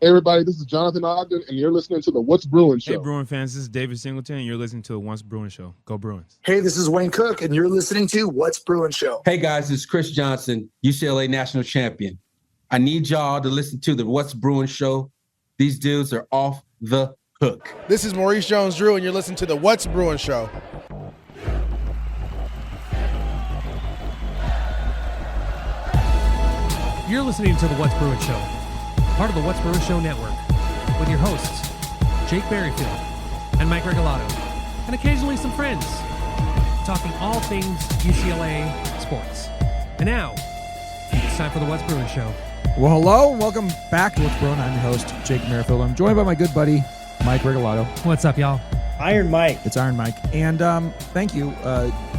Hey, everybody, this is Jonathan Ogden, and you're listening to the What's Bruin Show. Hey, Bruin fans, this is David Singleton, and you're listening to the What's Bruin Show. Go Bruins. Hey, this is Wayne Cook, and you're listening to What's Bruin Show. Hey, guys, it's Chris Johnson, UCLA national champion. I need y'all to listen to the What's Bruin Show. These dudes are off the hook. This is Maurice Jones-Drew, and you're listening to the What's Bruin Show. You're listening to the What's Bruin Show, part of the What's Bruin Show network, with your hosts, Jake Berryfield and Mike Regalado, and occasionally some friends, talking all things UCLA sports. And now, it's time for the What's Bruin Show. Well, hello, and welcome back to What's Bruin. I'm your host, Jake Merrifield. I'm joined by my good buddy, Mike Regalado. What's up, y'all? Iron Mike. It's Iron Mike. And thank you.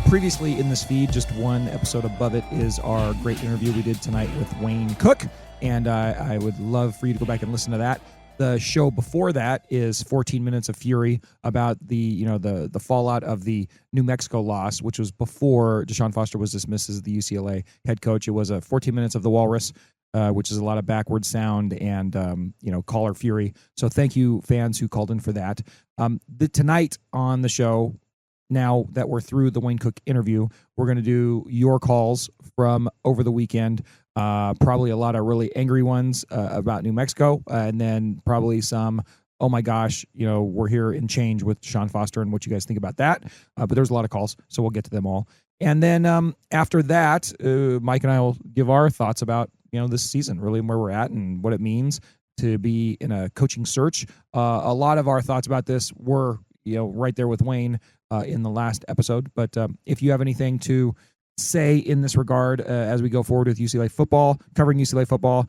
Previously in this feed, just one episode above it, is our great interview we did tonight with Wayne Cook. And I would love for you to go back and listen to that. The show before that is 14 Minutes of Fury about the fallout of the New Mexico loss, which was before Deshaun Foster was dismissed as the UCLA head coach. It was 14 Minutes of the Walrus, which is a lot of backward sound and caller fury. So thank you, fans who called in for that. Tonight on the show, now that we're through the Wayne Cook interview, we're going to do your calls from over the weekend. Probably a lot of really angry ones about New Mexico, and then probably some, oh my gosh, we're here in change with Deshaun Foster and what you guys think about that. But there's a lot of calls, so we'll get to them all. And then after that, Mike and I will give our thoughts about this season, really, and where we're at and what it means to be in a coaching search. A lot of our thoughts about this were right there with Wayne in the last episode. But if you have anything to say in this regard as we go forward with UCLA football, covering UCLA football,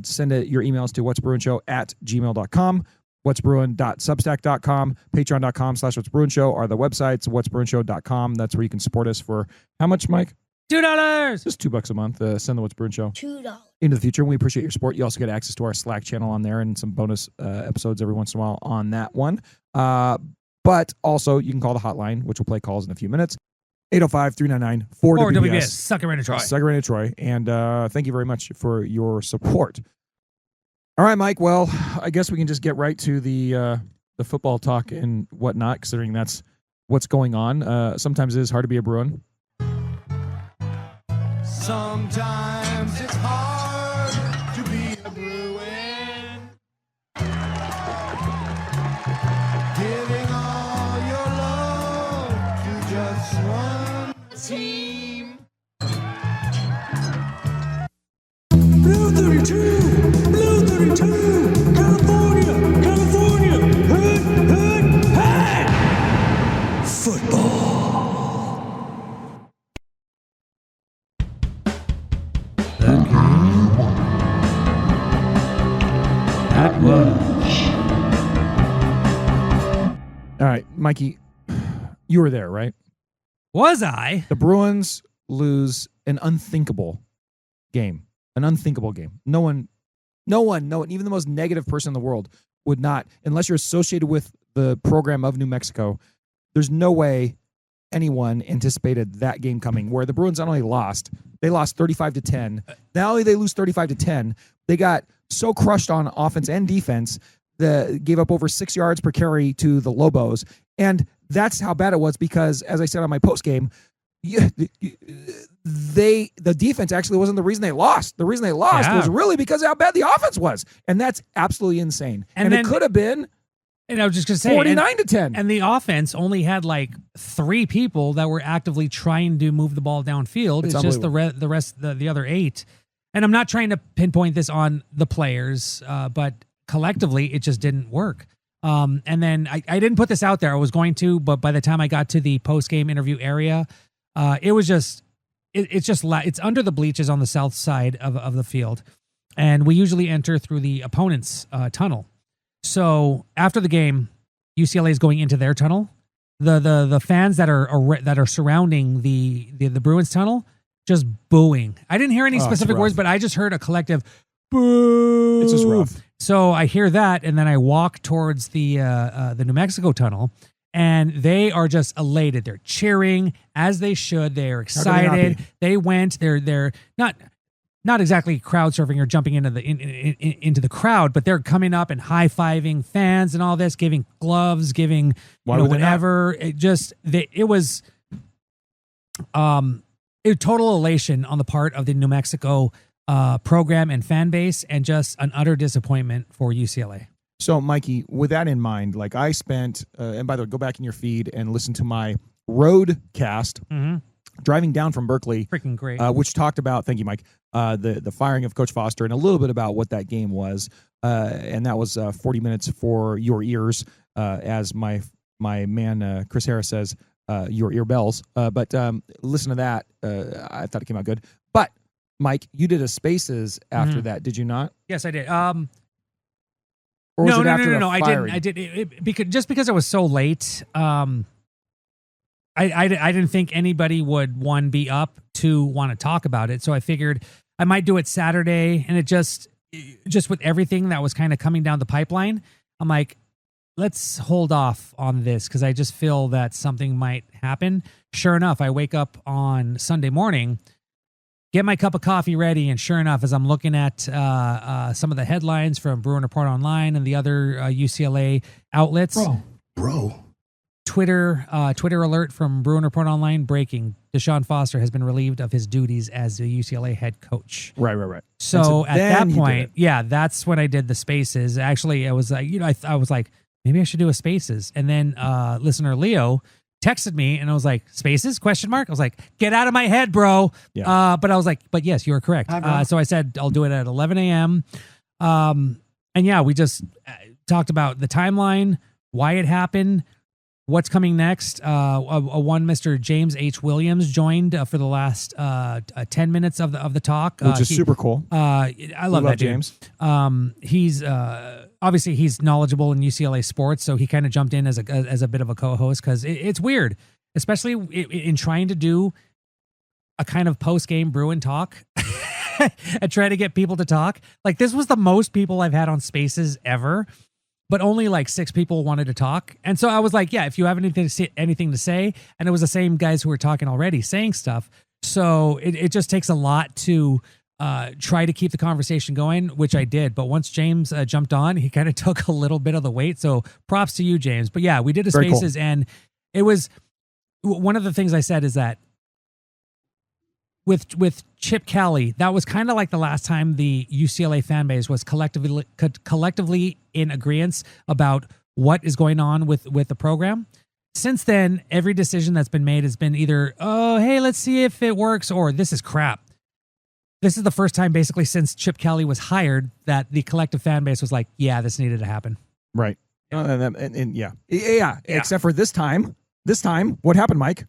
send your emails to what'sbruinshow@gmail.com, what'sbruin.substack.com, patreon.com/what'sbruinshow are the websites, what'sbruinshow.com. That's where you can support us for how much, Mike? $2. Just $2 a month. Send the What's Bruin Show $2 into the future. And we appreciate your support. You also get access to our Slack channel on there and some bonus episodes every once in a while on that one. But also, you can call the hotline, which will play calls in a few minutes. 805-399-4WBS. Or WBS. Suck it right in Troy. Suck it right in Troy. And thank you very much for your support. All right, Mike. Well, I guess we can just get right to the football talk and whatnot, considering that's what's going on. Sometimes it is hard to be a Bruin. Sometimes it's hard to be a Bruin. Giving all your love to just one team. Blue 32, Blue 32, California, California, hood, hood, hey! Football. At lunch. All right, Mikey, you were there, right? Was I? The Bruins lose an unthinkable game. An unthinkable game. No one, even the most negative person in the world would not, unless you're associated with the program of New Mexico, there's no way anyone anticipated that game coming, where the Bruins not only lost, they lost 35-10. Not only did they lose 35-10, they got so crushed on offense and defense that gave up over 6 yards per carry to the Lobos. And that's how bad it was because, as I said on my postgame, the defense actually wasn't the reason they lost. The reason they lost was really because of how bad the offense was. And that's absolutely insane. And it could have been And I was just going to say 49-10. And the offense only had like 3 people that were actively trying to move the ball downfield. It's just the other 8. And I'm not trying to pinpoint this on the players, but collectively it just didn't work. And then I didn't put this out there. I was going to, but by the time I got to the post-game interview area, it was just it's under the bleachers on the south side of the field. And we usually enter through the opponent's tunnel. So after the game, UCLA is going into their tunnel. The fans that are surrounding the Bruins tunnel just booing. I didn't hear any specific words, but I just heard a collective boo. It's just rough. So I hear that, and then I walk towards the New Mexico tunnel, and they are just elated. They're cheering as they should. They're excited. They went. They're not not exactly crowd surfing or jumping into the into the crowd, but they're coming up and high-fiving fans and all this, giving gloves, giving whatever. It was a total elation on the part of the New Mexico program and fan base, and just an utter disappointment for UCLA. So, Mikey, with that in mind, like I spent, and by the way, go back in your feed and listen to my road cast driving down from Berkeley. Freaking great. Which talked about, thank you, Mike, the firing of Coach Foster and a little bit about what that game was. And that was 40 minutes for your ears, as my man Chris Harris says, your ear bells. But listen to that. I thought it came out good. But, Mike, you did a Spaces after that, did you not? Yes, I did. Or was it after the no. firing? I didn't. Because it was so late. I didn't think anybody would, one, be up, two, want to talk about it. So I figured I might do it Saturday, and it just with everything that was kind of coming down the pipeline, I'm like, let's hold off on this because I just feel that something might happen. Sure enough, I wake up on Sunday morning, get my cup of coffee ready, and sure enough, as I'm looking at some of the headlines from Bruin Report Online and the other UCLA outlets, Bro. Twitter alert from Bruin Report Online: breaking, Deshaun Foster has been relieved of his duties as the UCLA head coach. Right. So at that then point, that's when I did the Spaces. Actually, I was like, I was like, maybe I should do a Spaces. And then listener Leo texted me, and I was like, Spaces? ? I was like, get out of my head, bro. Yeah. But I was like, but yes, you are correct. So I said I'll do it at 11 a.m. And yeah, we just talked about the timeline, why it happened, what's coming next. One Mr. James H. Williams joined for the last 10 minutes of the talk, which is super cool. I love that dude. James. He's obviously he's knowledgeable in UCLA sports, so he kind of jumped in as a bit of a co-host because it's weird, especially in trying to do a kind of post-game Bruin talk and try to get people to talk. Like, this was the most people I've had on Spaces ever, but only like 6 people wanted to talk. And so I was like, yeah, if you have anything to say, and it was the same guys who were talking already saying stuff. So it just takes a lot to try to keep the conversation going, which I did. But once James jumped on, he kind of took a little bit of the weight. So props to you, James. But yeah, we did a Very Spaces, cool. and it was one of the things I said is that with Chip Kelly, that was kind of like the last time the UCLA fan base was collectively in agreement about what is going on with the program. Since then, every decision that's been made has been either, oh, hey, let's see if it works, or this is crap. This is the first time basically since Chip Kelly was hired that the collective fan base was like, yeah, this needed to happen. Right. Yeah. Except for this time, what happened, Mike?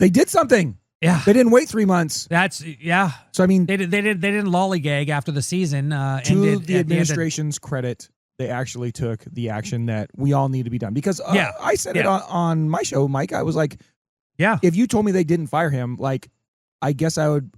They did something. Yeah. They didn't wait 3 months. Yeah. So, I mean, They didn't lollygag after the season to the administration's credit, they actually took the action that we all need to be done. Because I said it on my show, Mike. I was like, if you told me they didn't fire him, like, I guess I would,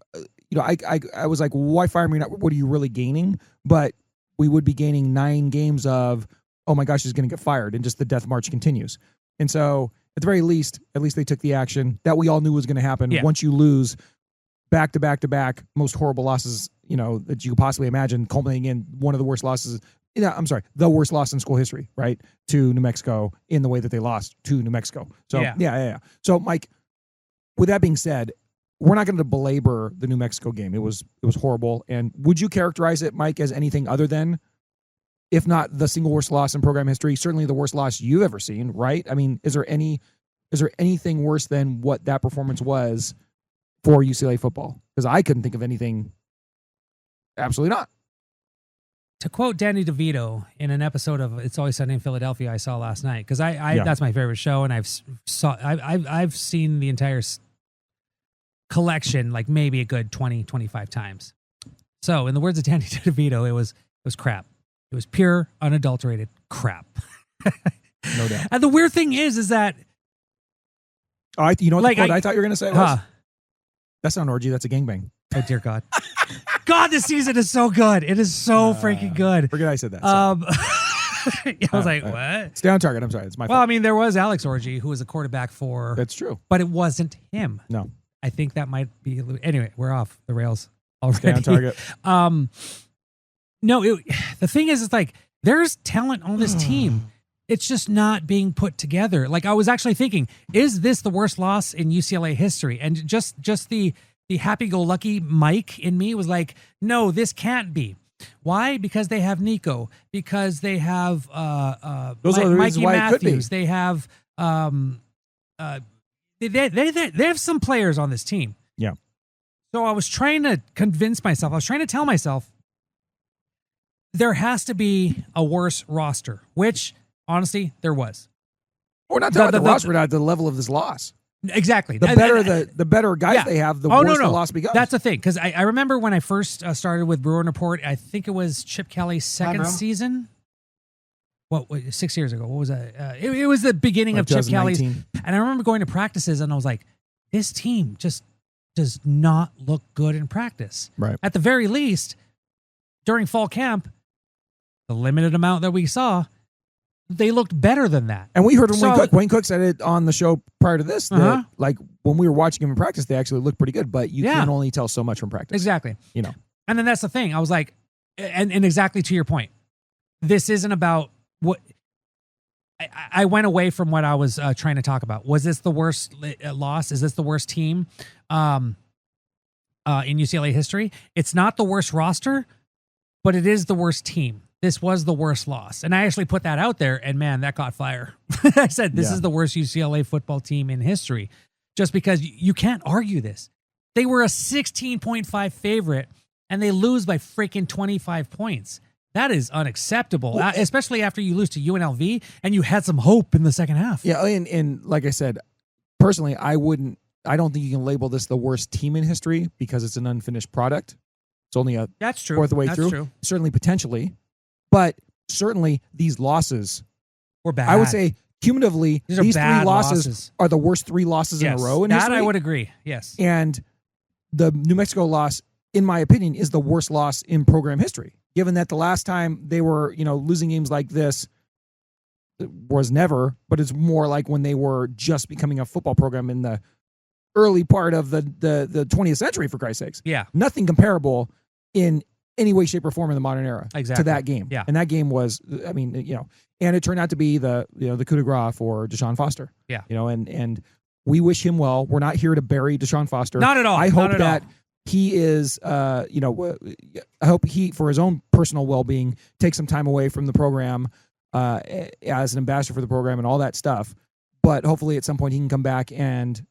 I was like, why fire me? What are you really gaining? But we would be gaining 9 games of, oh my gosh, he's going to get fired, and just the death march continues. And so, at the very least, they took the action that we all knew was going to happen. Yeah. Once you lose back to back to back, most horrible losses, that you could possibly imagine, culminating in one of the worst losses. The worst loss in school history, right? To New Mexico in the way that they lost to New Mexico. So yeah. So, Mike, with that being said, we're not going to belabor the New Mexico game. It was horrible. And would you characterize it, Mike, as anything other than, if not the single worst loss in program history, certainly the worst loss you've ever seen, right? I mean, is there anything worse than what that performance was for UCLA football? Because I couldn't think of anything. Absolutely not. To quote Danny DeVito in an episode of It's Always Sunny in Philadelphia I saw last night, because that's my favorite show, and I've seen the entire collection like maybe a good 20, 25 times. So in the words of Danny DeVito, it was crap. It was pure, unadulterated crap. No doubt. And the weird thing is that I thought you were going to say it was? That's not an orgy. That's a gangbang. Oh dear God. God, this season is so good. It is so freaking good. Forget I said that. I was like, what? Stay on target. I'm sorry. It's my fault. Well, I mean, there was Alex Orgy, who was a quarterback for. That's true. But it wasn't him. No. I think that might be anyway. We're off the rails already. Stay on target. No, the thing is, it's like there's talent on this team. It's just not being put together. Like I was actually thinking, is this the worst loss in UCLA history? And just the happy-go-lucky Mike in me was like, no, this can't be. Why? Because they have Nico. Because they have Those are the reasons Mikey why it could be. Matthews. They have they have some players on this team. Yeah. So I was trying to convince myself. I was trying to tell myself there has to be a worse roster, which honestly there was. We're not talking about the roster, but at the level of this loss. Exactly. The better the better guys they have, the worse the loss becomes. That's the thing, because I remember when I first started with Bruin Report, I think it was Chip Kelly's second season. What, 6 years ago? What was that? It was the beginning of Chip Kelly's. And I remember going to practices, and I was like, this team just does not look good in practice. Right. At the very least, during fall camp, the limited amount that we saw, they looked better than that. And we heard from Wayne Cook. Wayne Cook said it on the show prior to this that, like, when we were watching him in practice, they actually looked pretty good, but you can only tell so much from practice. Exactly. You know. And then that's the thing. I was like, and exactly to your point, this isn't about what I went away from what I was trying to talk about. Was this the worst loss? Is this the worst team in UCLA history? It's not the worst roster, but it is the worst team. This was the worst loss. And I actually put that out there, and man, that caught fire. I said, this is the worst UCLA football team in history, just because you can't argue this. They were a 16.5 favorite, and they lose by freaking 25 points. That is unacceptable, especially after you lose to UNLV, and you had some hope in the second half. Yeah, and like I said, personally, I don't think you can label this the worst team in history because it's an unfinished product. It's only a fourth way through. True. Certainly, potentially. But certainly these losses were bad. I would say cumulatively, these three losses are the worst three losses in a row in history. That I would agree, yes. And the New Mexico loss, in my opinion, is the worst loss in program history, given that the last time they were, losing games like this was never, but it's more like when they were just becoming a football program in the early part of the 20th century, for Christ's sakes. Yeah. Nothing comparable in any way, shape, or form in the modern era to that game. Yeah. And that game was, and it turned out to be the coup de grace for Deshaun Foster. Yeah. And we wish him well. We're not here to bury Deshaun Foster. Not at all. I hope that he is, I hope he, for his own personal well-being, takes some time away from the program as an ambassador for the program and all that stuff. But hopefully at some point he can come back and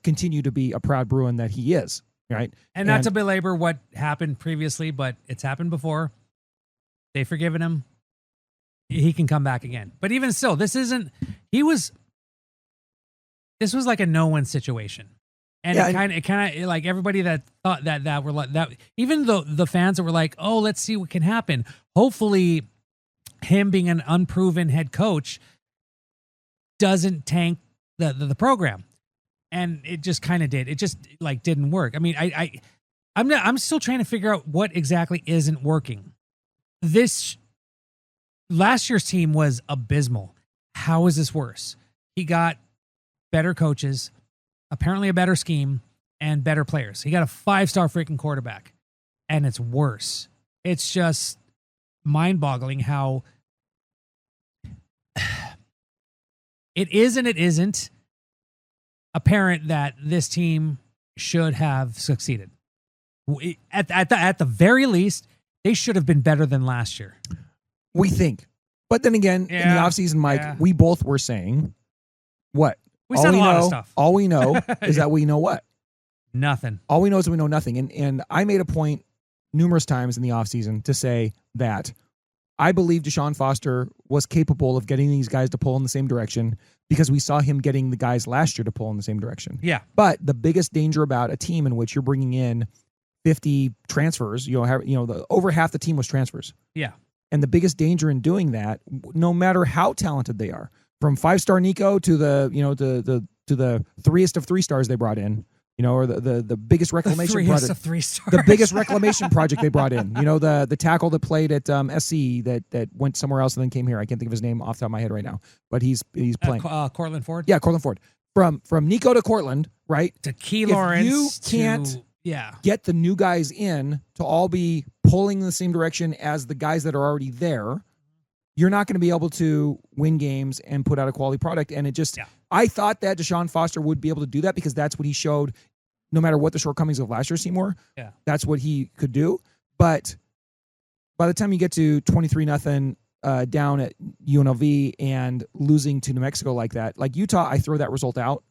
continue to be a proud Bruin that he is. Right. And not to belabor what happened previously, but it's happened before. They've forgiven him. He can come back again. But even still, this was like a no-win situation. And it kind of like everybody that thought that were like that, even though the fans that were like, oh, let's see what can happen. Hopefully him being an unproven head coach doesn't tank the program. And it just kind of did. It just didn't work. I mean, I'm still trying to figure out what exactly isn't working. This last year's team was abysmal. How is this worse? He got better coaches, apparently a better scheme, and better players. He got a 5-star freaking quarterback, and it's worse. It's just mind-boggling how it is and it isn't apparent that this team should have succeeded. At the very least, they should have been better than last year. We think. But then again, in the offseason, Mike, we both were saying, what? We said a lot of stuff. All we know is that we know what? Nothing. All we know is we know nothing. And I made a point numerous times in the offseason to say that I believe Deshaun Foster was capable of getting these guys to pull in the same direction because we saw him getting the guys last year to pull in the same direction. Yeah. But the biggest danger about a team in which you're bringing in 50 transfers, over half the team was transfers. Yeah. And the biggest danger in doing that, no matter how talented they are, from 5-star Nico to the 3-est of 3 stars they brought in, or the biggest reclamation project. Of 3 stars. The biggest reclamation project they brought in. The tackle that played at SC that went somewhere else and then came here. I can't think of his name off the top of my head right now, but he's playing. Cortland Ford? Yeah, Cortland Ford. from Nico to Cortland, right? To Key If Lawrence. you can't yeah. get the new guys in to all be pulling in the same direction as the guys that are already there, you're not going to be able to win games and put out a quality product. And it just, I thought that Deshaun Foster would be able to do that because that's what he showed, no matter what the shortcomings of last year's team were. Yeah. That's what he could do. But by the time you get to 23-0 down at UNLV and losing to New Mexico like that, like Utah, I throw that result out.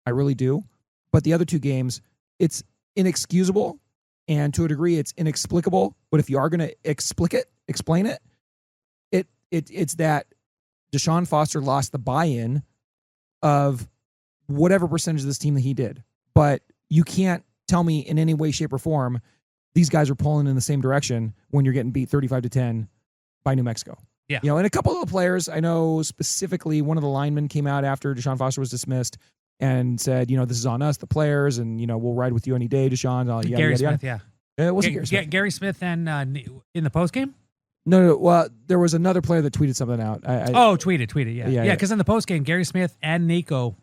I really do. But the other two games, it's inexcusable. And to a degree, it's inexplicable. But if you are going to explain it, it's that Deshaun Foster lost the buy-in of whatever percentage of this team that he did. But you can't tell me in any way, shape, or form these guys are pulling in the same direction when you're getting beat 35-10 by New Mexico. Yeah. You know, and a couple of the players, I know specifically one of the linemen came out after Deshaun Foster was dismissed and said, you know, this is on us, the players, and, you know, we'll ride with you any day, Deshaun. Gary Smith, yeah. It wasn't Gary Smith. Gary Smith and in the postgame? No. Well, there was another player that tweeted something out. Tweeted, yeah. Yeah. Yeah, because in the postgame, Gary Smith and Nico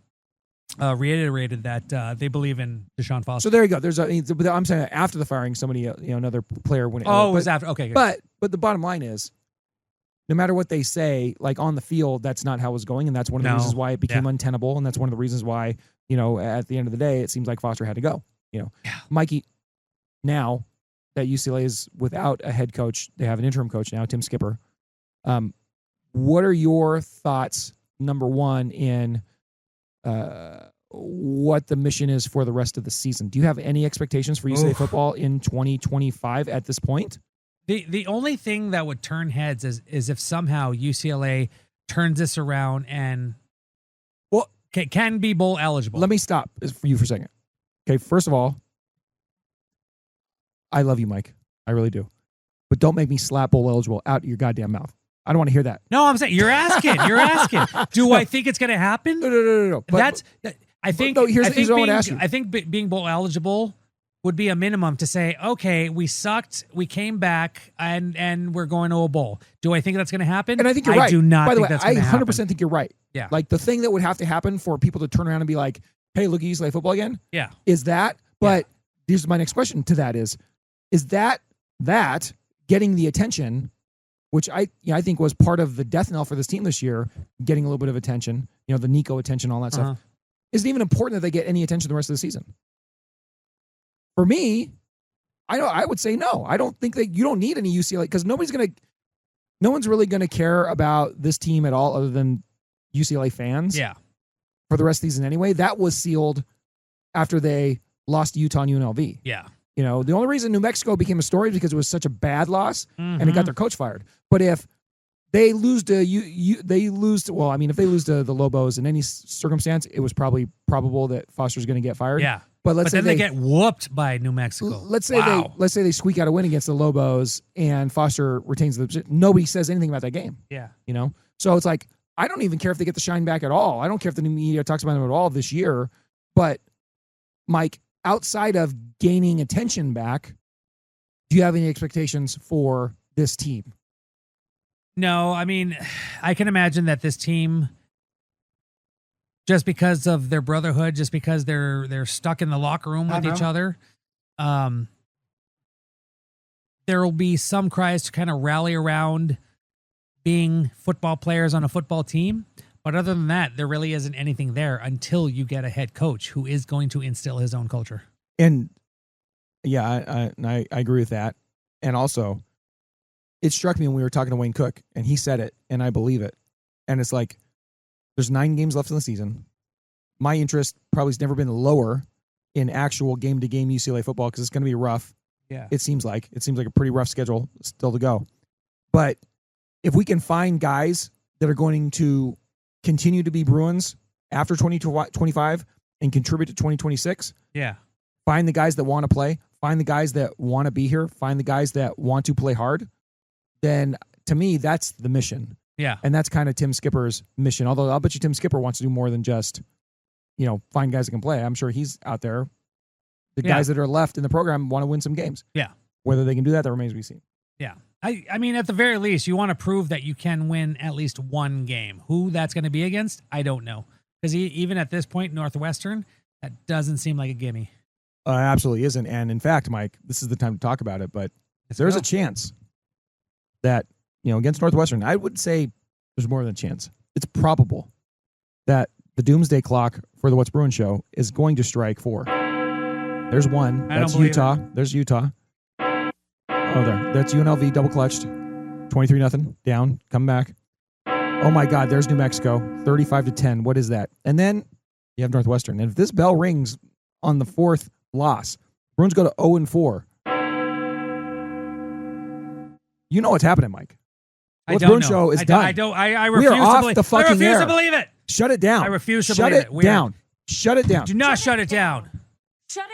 reiterated that they believe in Deshaun Foster. So there you go. I'm saying after the firing, somebody, you know, another player went. Oh, it was after. Okay, good. But the bottom line is, no matter what they say, like on the field, that's not how it was going, and that's one of the reasons why it became untenable, and that's one of the reasons why, you know, at the end of the day, it seems like Foster had to go. You know, Mikey. Now that UCLA is without a head coach, they have an interim coach now, Tim Skipper. What are your thoughts? Number one, in what the mission is for the rest of the season. Do you have any expectations for UCLA football in 2025 at this point? The only thing that would turn heads is if somehow UCLA turns this around and can be bowl eligible. Let me stop for you for a second. Okay, first of all, I love you, Mike. I really do. But don't make me slap bowl eligible out of your goddamn mouth. I don't want to hear that. No, I'm saying you're asking. Do I think it's going to happen? No. I think being bowl eligible would be a minimum to say, okay, we sucked, we came back, and we're going to a bowl. Do I think that's going to happen? And I think you're right. I do not. By the think way, that's going to happen. I 100% think you're right. Yeah. Like the thing that would have to happen for people to turn around and be like, "Hey, look at UCLA football again." Yeah. Is that? But here's my next question to that: is that getting the attention, which I think was part of the death knell for this team this year, getting a little bit of attention, you know, the Nico attention, all that stuff. Is it even important that they get any attention the rest of the season? For me, I would say no. I don't think that you don't need any UCLA because no one's really gonna care about this team at all other than UCLA fans. Yeah. For the rest of the season anyway. That was sealed after they lost to Utah and UNLV. Yeah. You know, the only reason New Mexico became a story is because it was such a bad loss and it got their coach fired. But if they lose to if they lose to the Lobos in any circumstance, it was probably probable that Foster's going to get fired. Yeah. But let's say they get whooped by New Mexico. Let's say they squeak out a win against the Lobos and Foster retains the position. Nobody says anything about that game. Yeah. You know? So it's like, I don't even care if they get the shine back at all. I don't care if the new media talks about them at all this year. But Mike, outside of gaining attention back, do you have any expectations for this team? No, I mean, I can imagine that this team, just because of their brotherhood, just because they're stuck in the locker room with each other, there will be some cries to kind of rally around being football players on a football team. But other than that, there really isn't anything there until you get a head coach who is going to instill his own culture. And yeah, I agree with that. And also, it struck me when we were talking to Wayne Cook, and he said it, and I believe it. And it's like, there's 9 games left in the season. My interest probably has never been lower in actual game-to-game UCLA football because it's going to be rough. Yeah, it seems like a pretty rough schedule still to go. But if we can find guys that are going to continue to be Bruins after 2025 and contribute to 2026, find the guys that want to play, find the guys that want to be here, find the guys that want to play hard, then to me, that's the mission. Yeah. And that's kind of Tim Skipper's mission. Although I'll bet you Tim Skipper wants to do more than just, find guys that can play. I'm sure he's out there. The guys that are left in the program want to win some games. Yeah. Whether they can do that remains to be seen. Yeah. I mean, at the very least, you want to prove that you can win at least one game. Who that's going to be against, I don't know. Because even at this point, Northwestern, that doesn't seem like a gimme. Absolutely isn't. And in fact, Mike, this is the time to talk about it. But there's a chance that, against Northwestern, I would say there's more than a chance. It's probable that the doomsday clock for the What's Bruin show is going to strike 4. There's one. That's Utah. There's Utah. Oh, there. That's UNLV double clutched. 23-0 down. Come back. Oh my God. There's New Mexico. 35-10. What is that? And then you have Northwestern. And if this bell rings on the 4th loss, Bruins go to 0-4. You know what's happening, Mike. What's Bruin show is done. I refuse to believe it. I refuse to believe it. Shut it down. I refuse to believe it. Shut it down. Do not shut it down.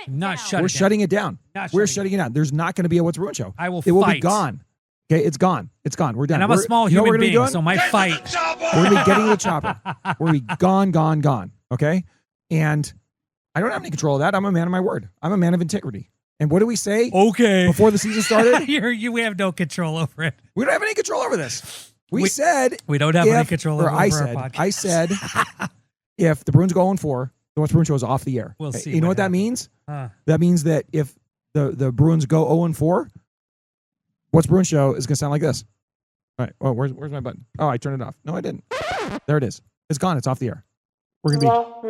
We're shutting it down. We're shutting it down. There's not going to be a What's Bruin show. It will be gone. Okay, it's gone. It's gone. We're done. And I'm a small human being, so my fight. We're going to be getting the chopper. We're going to be gone. Okay? And I don't have any control of that. I'm a man of my word. I'm a man of integrity. And what do we say? Okay. Before the season started? We have no control over it. We don't have any control over this. We said we don't have any control over our podcast. I said if the Bruins go 0-4, the What's Bruin show is off the air. We'll see. You know what that means? That means that if the Bruins go 0-4, What's Bruin show is going to sound like this. All right. Oh, where's my button? Oh, I turned it off. No, I didn't. There it is. It's gone. It's off the air. We're going to be.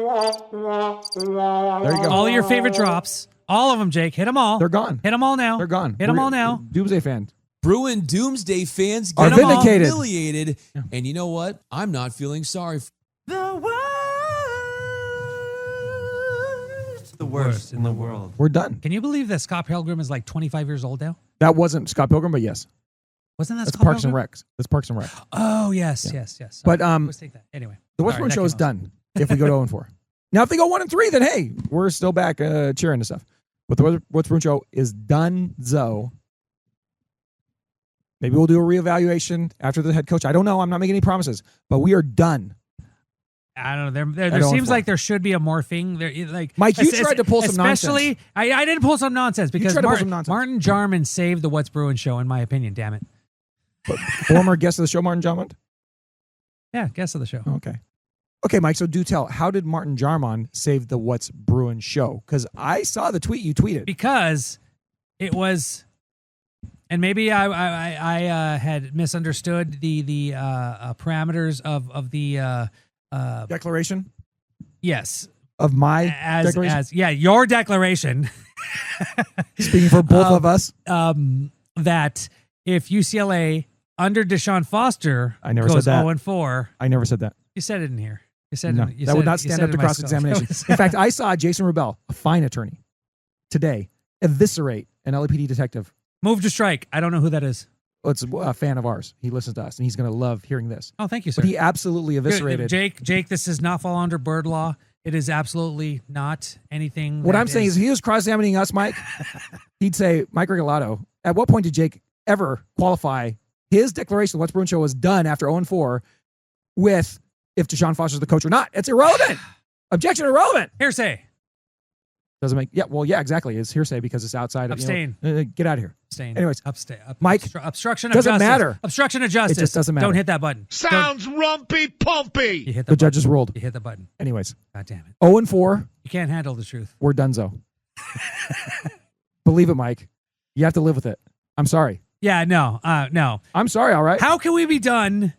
There you go. All of your favorite drops. All of them, Jake. Hit them all. They're gone. Hit them all now. They're gone. Hit them all now. Doomsday fan. Bruin Doomsday fans are get vindicated. Humiliated. Yeah. And you know what? I'm not feeling sorry for the worst in the world. We're done. Can you believe that Scott Pilgrim is like 25 years old now? That wasn't Scott Pilgrim, but yes. Wasn't that That's Scott Parks Pilgrim? and Rec. That's Parks and Rec. Oh, yes. But let's take that. Anyway. The What's Bruin show is done if we go to 0-4. Now, if they go 1-3, then hey, we're still back cheering and stuff. But the What's Bruin show is done, Zoe. Maybe we'll do a reevaluation after the head coach. I don't know. I'm not making any promises, but we are done. I don't know. There seems like there should be a morphing. There, like Mike, you tried to pull some nonsense. Especially, I didn't pull some nonsense because Martin Jarman saved the What's Bruin show, in my opinion. Damn it. But former guest of the show, Martin Jarman? Yeah, guest of the show. Okay, Mike, so do tell. How did Martin Jarman save the What's Bruin show? Because I saw the tweet you tweeted. Because it was... And maybe I had misunderstood the parameters of the declaration. Yes, of my declaration. Your declaration. Speaking for both of us, that if UCLA under Deshaun Foster goes 0-4, I never said that. You said it in here. You said no, it, that would not stand up to cross-examination. In fact, I saw Jason Rubel, a fine attorney, today eviscerate an LAPD detective. Move to strike. I don't know who that is. Well, it's a fan of ours. He listens to us, and he's going to love hearing this. Oh, thank you, sir. But he absolutely eviscerated. Jake, this does not fall under bird law. It is absolutely not anything. What I'm saying is, if he was cross-examining us, Mike, he'd say, Mike Regalado, at what point did Jake ever qualify his declaration of What's Bruin show was done after 0-4 with if Deshaun Foster's the coach or not? It's irrelevant. Objection irrelevant. Hearsay. Doesn't make exactly. It's hearsay because it's outside of abstain. Get out of here. Abstain. Anyways, Mike, obstruction of doesn't justice. matter. Obstruction of justice. It just doesn't matter. Don't hit that button. Sounds rumpy pumpy. You hit the judges ruled. You hit the button. Anyways, God damn it. 0-4. You can't handle the truth. We're donezo. Believe it, Mike. You have to live with it. I'm sorry. Yeah, no. I'm sorry. All right. How can we be done?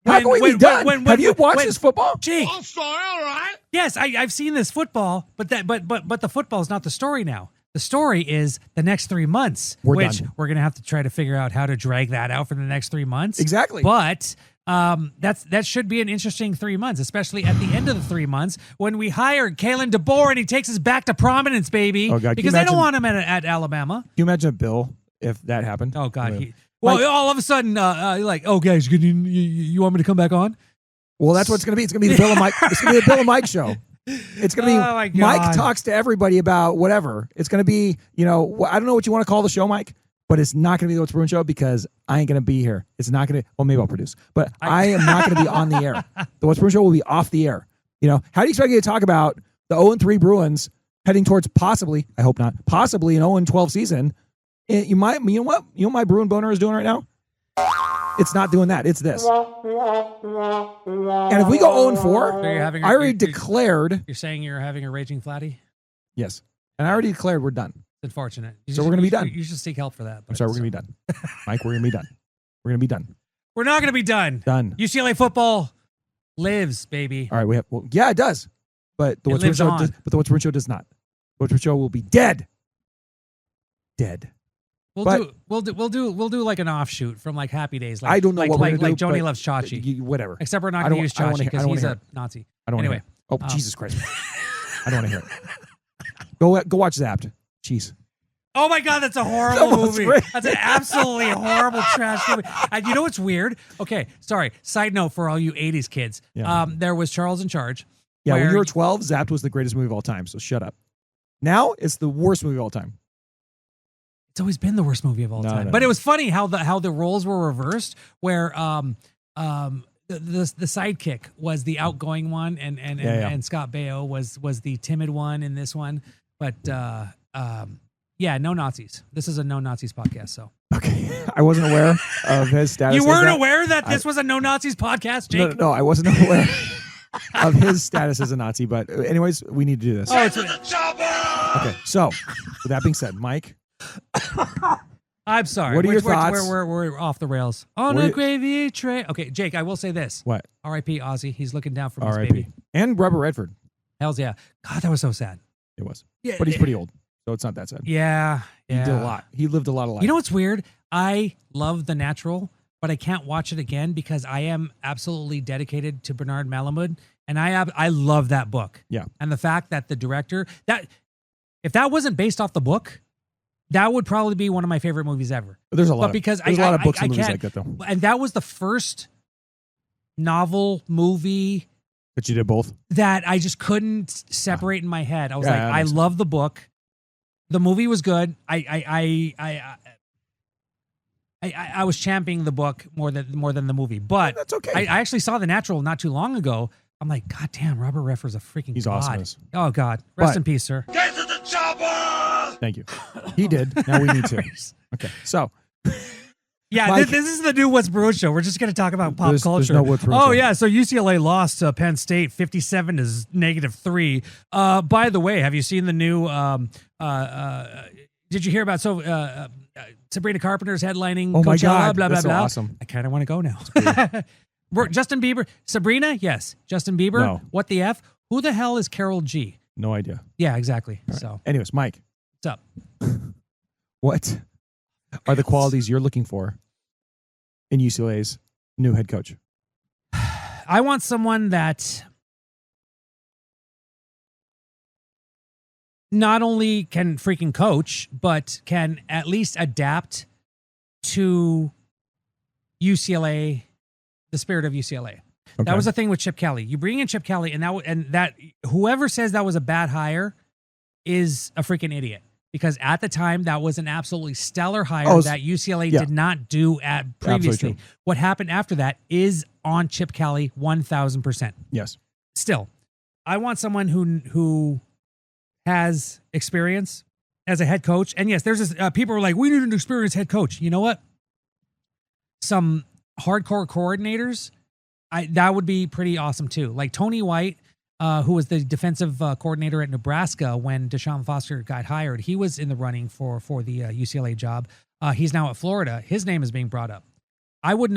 How can we be done? Have you watched this football? Jake. I'm sorry. All right. Yes, I've seen this football, but the football is not the story now. The story is the next 3 months, which we're gonna have to try to figure out how to drag that out for the next 3 months. Exactly. But that should be an interesting 3 months, especially at the end of the 3 months when we hire Kalen DeBoer and he takes us back to prominence, baby. Oh God, because they don't want him at Alabama. Can you imagine Bill if that happened? Oh God. All of a sudden, like, oh guys, you want me to come back on? Well, that's what it's going to be. It's going to be the Bill and Mike. It's going to be the Bill and Mike show. It's going to be Mike talks to everybody about whatever. It's going to be, I don't know what you want to call the show, Mike, but it's not going to be the What's Bruin show because I ain't going to be here. It's not going to. Well, maybe I'll produce, but I am not going to be on the air. The What's Bruin show will be off the air. How do you expect me to talk about the 0-3 Bruins heading towards possibly, I hope not, possibly an 0-12 season? You know what my Bruin boner is doing right now? It's not doing that. It's this. And if we go 0-4, So you're having I already declared. You're saying you're having a raging flatty? Yes. And I already declared we're done. It's unfortunate. So we're going to be done. You should seek help for that. I'm sorry, we're going to be done. Mike, we're going to be done. We're going to be done. We're not going to be done. Done. UCLA football lives, baby. All right, we have. Well, yeah, it does. But the What's Bruin Show does, but the What's Bruin Show does not. What's Bruin Show will be dead. Dead. We'll do like an offshoot from like Happy Days. Like, I don't know what we're like gonna do, Joni loves Chachi. Whatever. Except we're not going to use Chachi because he's a Nazi. I don't anyway. Want to hear it. Oh, Jesus Christ! I don't want to hear it. Go watch Zapped. Jeez. Oh my God, that's a horrible movie. Right. That's an absolutely horrible trash movie. And you know what's weird? Okay, sorry. Side note for all you '80s kids. Yeah. There was Charles in Charge. Yeah, when you were 12, Zapped was the greatest movie of all time. So shut up. Now it's the worst movie of all time. It's always been the worst movie of all time. But it was funny how the roles were reversed, where the sidekick was the outgoing one, and Scott Baio was the timid one in this one. But yeah, no Nazis. This is a no Nazis podcast. So okay, I wasn't aware of his status. You weren't aware that this was a no Nazis podcast, Jake? No, I wasn't aware of his status as a Nazi. But anyways, we need to do this. Oh, it's okay. So with that being said, Mike. I'm sorry. What are your thoughts? We're off the rails. On a gravy train. Okay, Jake, I will say this. What? R.I.P. Ozzy. He's looking down from his R.I.P. baby. And Robert Redford. Hells yeah. God, that was so sad. It was. Yeah, but he's pretty old, so it's not that sad. Yeah. He did a lot. He lived a lot of life. You know what's weird? I love The Natural, but I can't watch it again because I am absolutely dedicated to Bernard Malamud, and I love that book. Yeah. And the fact that the director, that if that wasn't based off the book, that would probably be one of my favorite movies ever. There's a lot. Because there's a lot of books and movies like that, though. And that was the first novel movie But you did both. that I just couldn't separate in my head. I was Yeah, like, I love the book. The movie was good. I was championing the book more than the movie, but that's okay. I actually saw The Natural not too long ago. I'm like, God damn, Robert Redford's a freaking He's god. awesome. Oh God, rest But- in peace, sir. Get to the chopper! Thank you. He did. Now we need to. Okay, so Yeah, Mike- this is the new What's Bruin show. We're just going to talk about pop There's culture. no What's Bruin Oh show. yeah, so UCLA lost to Penn State 57 to -3. By the way, have you seen the new? Did you hear about Sabrina Carpenter's headlining? Oh my Coachella, God, blah blah that's so blah. awesome. I kind of want to go now. Justin Bieber, Sabrina, yes. Justin Bieber, No. what the f? Who the hell is Carol G? no idea. Yeah, exactly. All right. So anyways, Mike, what's up? what are the qualities you're looking for in UCLA's new head coach? I want someone that not only can freaking coach, but can at least adapt to UCLA, the spirit of UCLA. Okay. That was the thing with Chip Kelly. You bring in Chip Kelly, and that whoever says that was a bad hire is a freaking idiot. Because at the time, that was an absolutely stellar hire that UCLA did not do at previously. True. What happened after that is on Chip Kelly 1,000%. Yes. Still, I want someone who has experience as a head coach. And yes, there's this, people are like, we need an experienced head coach. You know what? Some hardcore coordinators, that would be pretty awesome too. Like Tony White, who was the defensive coordinator at Nebraska when Deshaun Foster got hired. He was in the running for the UCLA job. He's now at Florida. His name is being brought up. I would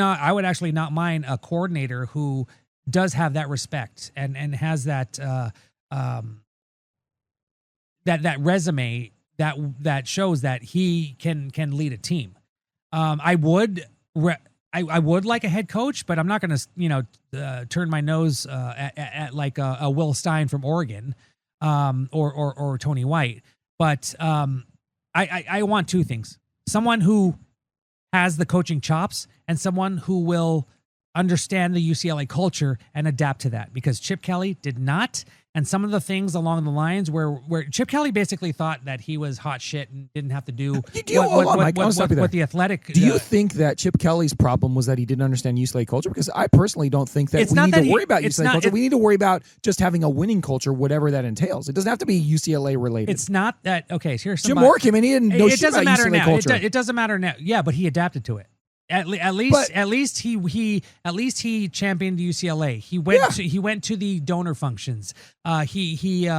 actually not mind a coordinator who does have that respect and has that that resume that shows that he can lead a team. I would like a head coach, but I'm not going to turn my nose at like a Will Stein from Oregon or Tony White. But I want two things: someone who has the coaching chops and someone who will understand the UCLA culture and adapt to that, because Chip Kelly did not. And some of the things along the lines where Chip Kelly basically thought that he was hot shit and didn't have to do what the athletic. Do you think that Chip Kelly's problem was that he didn't understand UCLA culture? Because I personally don't think that we need to worry about UCLA culture. We need to worry about just having a winning culture, whatever that entails. It doesn't have to be UCLA related. It's not that. Okay, here's Jim Moore came in. He didn't know shit about UCLA culture. It doesn't matter now. Yeah, but he adapted to it. At least he championed UCLA. He went to the donor functions. He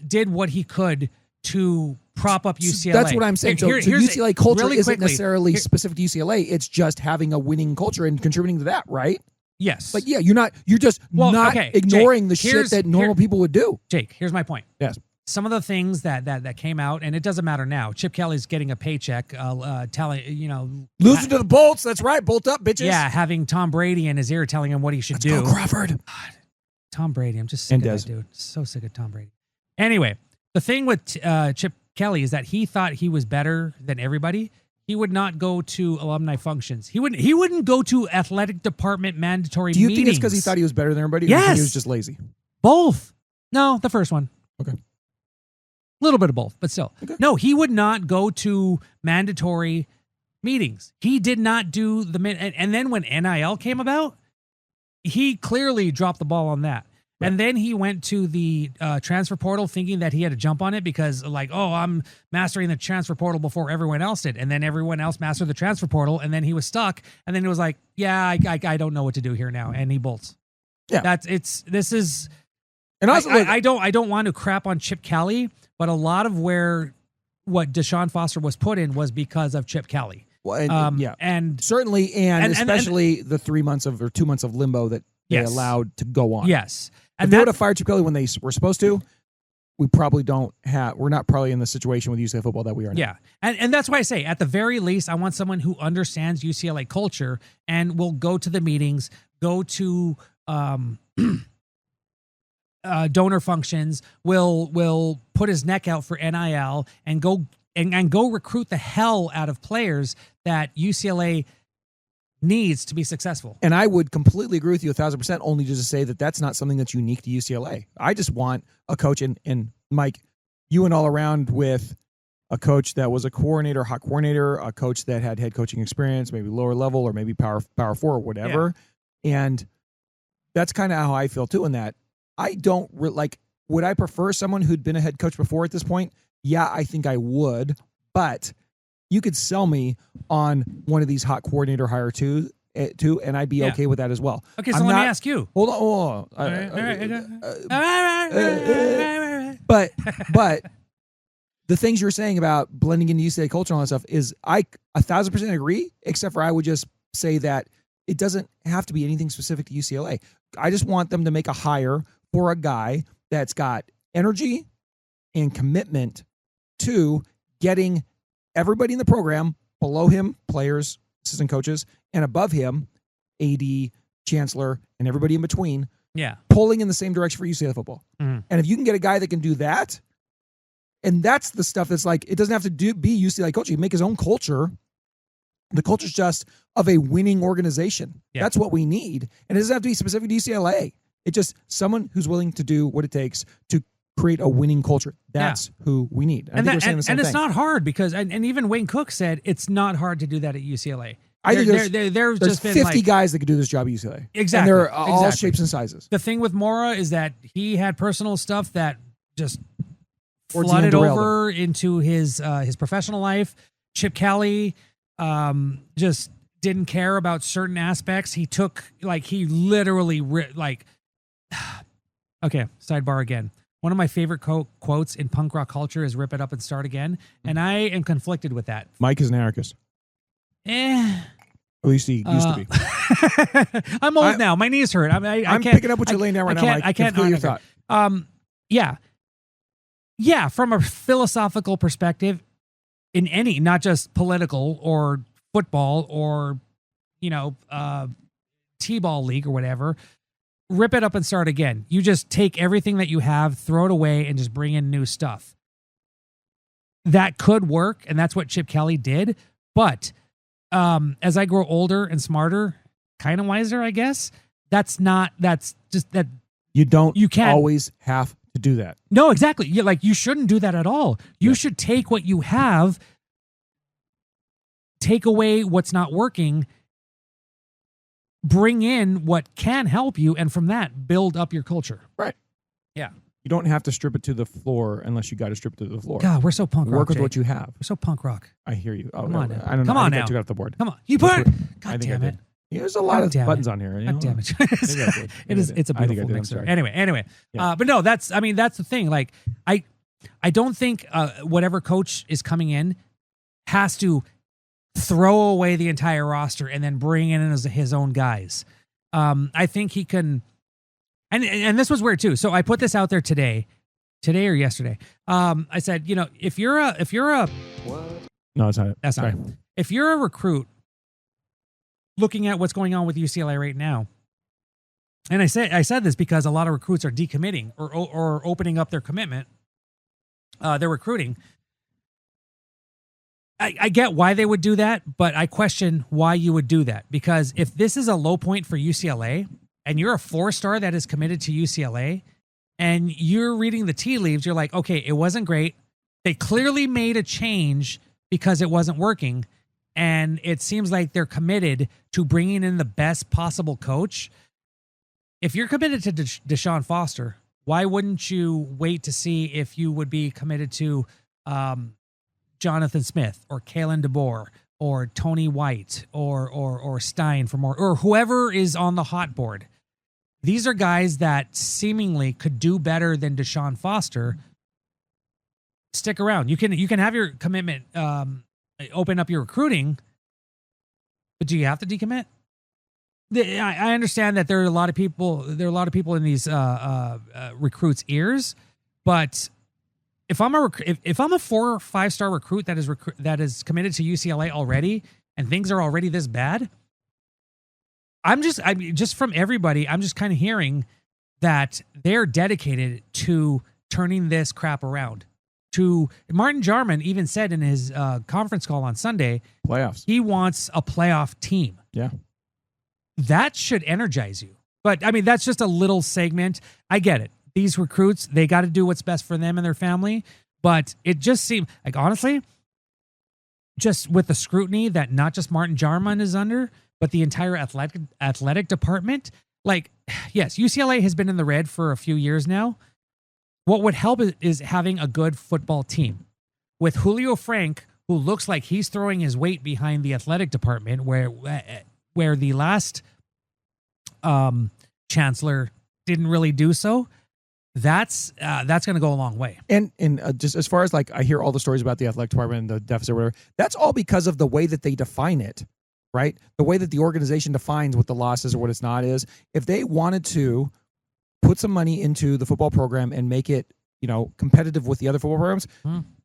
did what he could to prop up UCLA. That's what I'm saying. So UCLA culture really isn't quickly, necessarily specific to UCLA. It's just having a winning culture and contributing to that, right? Yes. Like, yeah, you're just not ignoring the shit that normal people would do. Jake, here's my point. Yes. Some of the things that came out, and it doesn't matter now. Chip Kelly's getting a paycheck, telling, losing to the Bolts. That's right. Bolt up, bitches. Yeah, having Tom Brady in his ear telling him what he should do. Go Crawford. God, Tom Brady. I'm just sick of that dude. So sick of Tom Brady. Anyway, the thing with Chip Kelly is that he thought he was better than everybody. He would not go to alumni functions. He wouldn't go to athletic department mandatory meetings. Do you think it's because he thought he was better than everybody? Or Yes. do you think he was just lazy? Both. No, the first one. Okay. A little bit of both, but still. Okay. No, he would not go to mandatory meetings. He did not do and then when NIL came about, he clearly dropped the ball on that. Right. And then he went to the transfer portal thinking that he had to jump on it because I'm mastering the transfer portal before everyone else did. And then everyone else mastered the transfer portal and then he was stuck. And then he was like, yeah, I don't know what to do here now. And he bolts. Yeah. And also, I don't want to crap on Chip Kelly, but a lot of what Deshaun Foster was put in was because of Chip Kelly. Well, and certainly, and especially the 3 months or 2 months of limbo that they allowed to go on. Yes, and if they would have fired Chip Kelly when they were supposed to, we're not probably in the situation with UCLA football that we are now. Yeah, and that's why I say at the very least, I want someone who understands UCLA culture and will go to the meetings, go to donor functions, will put his neck out for NIL and go recruit the hell out of players that UCLA needs to be successful. And I would completely agree with you 1,000%, only just to say that that's not something that's unique to UCLA. I just want a coach, and Mike, you and all around with a coach that was a coordinator, hot coordinator, a coach that had head coaching experience, maybe lower level or maybe power four or whatever. Yeah. And that's kind of how I feel too in that. I don't would I prefer someone who'd been a head coach before at this point? Yeah, I think I would, but you could sell me on one of these hot coordinator hire too, and I'd be okay with that as well. Okay, so let me ask you. Hold on. All right. But the things you're saying about blending into UCLA culture and all that stuff is I 1,000% agree, except for I would just say that it doesn't have to be anything specific to UCLA. I just want them to make a hire for a guy that's got energy and commitment to getting everybody in the program below him, players, assistant coaches, and above him, AD, chancellor, and everybody in between, pulling in the same direction for UCLA football. Mm-hmm. And if you can get a guy that can do that, and that's the stuff that's like, it doesn't have to be UCLA culture. You make his own culture. The culture's just of a winning organization. Yeah. That's what we need. And it doesn't have to be specific to UCLA. It's just someone who's willing to do what it takes to create a winning culture. That's who we need. And it's not hard because, and even Wayne Cook said it's not hard to do that at UCLA. I think there's just 50 guys that could do this job at UCLA. Exactly. And they're all shapes and sizes. The thing with Mora is that he had personal stuff that just flooded over into his professional life. Chip Kelly just didn't care about certain aspects. He took, he literally, okay, sidebar again. One of my favorite quotes in punk rock culture is "Rip it up and start again," and I am conflicted with that. Mike is an anarchist. At least he used to be. I'm old now. My knees hurt. I'm can't, picking up what you're laying down right now, Mike. I can't. Your thought. Yeah. From a philosophical perspective, in any, not just political or football or t-ball league or whatever. Rip it up and start again. You just take everything that you have, throw it away, and just bring in new stuff. That could work, and that's what Chip Kelly did. But as I grow older and smarter, kind of wiser, I guess, you can't always have to do that. No, exactly. You shouldn't do that at all. You should take what you have, take away what's not working, bring in what can help you, and from that, build up your culture. Right. Yeah. You don't have to strip it to the floor unless you got to strip it to the floor. God, we're so punk rock. Work with Jake. what you have. We're so punk rock. I hear you. Oh, Come on now. I don't know. Come on I think now. I took it off the board. Come on. You put it. I God think I damn it. did. There's a lot God of damn buttons it. on here. God damn it. It's a I think I beautiful did. I'm mixer. sorry. Anyway. Yeah. But no, that's the thing. Like, I don't think whatever coach is coming in has to throw away the entire roster and then bring in his own guys. I think he can, and this was weird too. So I put this out there today or yesterday. I said, if you're a No, it's not it. that's not Sorry. it. If you're a recruit looking at what's going on with UCLA right now, and I said this because a lot of recruits are decommitting or opening up their commitment, their recruiting. I get why they would do that, but I question why you would do that. Because if this is a low point for UCLA and you're a 4-star that is committed to UCLA and you're reading the tea leaves, you're like, okay, it wasn't great. They clearly made a change because it wasn't working. And it seems like they're committed to bringing in the best possible coach. If you're committed to Deshaun Foster, why wouldn't you wait to see if you would be committed to Jonathan Smith or Kalen DeBoer or Tony White or Stein or whoever is on the hot board? These are guys that seemingly could do better than Deshaun Foster. Stick around. You can have your commitment open up your recruiting, but do you have to decommit? I understand that there are a lot of people in these recruits' ears, but if I'm a 4 or 5-star recruit that is committed to UCLA already and things are already this bad, I'm just from everybody, I'm just kind of hearing that they're dedicated to turning this crap around. To Martin Jarman even said in his conference call on Sunday, Playoffs. he wants a playoff team. Yeah. That should energize you. But I mean, that's just a little segment. I get it. These recruits, they got to do what's best for them and their family. But it just seemed like, honestly, just with the scrutiny that not just Martin Jarman is under, but the entire athletic department. Like, yes, UCLA has been in the red for a few years now. What would help is having a good football team. With Julio Frank, who looks like he's throwing his weight behind the athletic department, where the last chancellor didn't really do so, that's going to go a long way. And just as far as like I hear all the stories about the athletic department and the deficit or whatever, that's all because of the way that they define it, right? The way that the organization defines what the loss is or what it's not is. If they wanted to put some money into the football program and make it, competitive with the other football programs,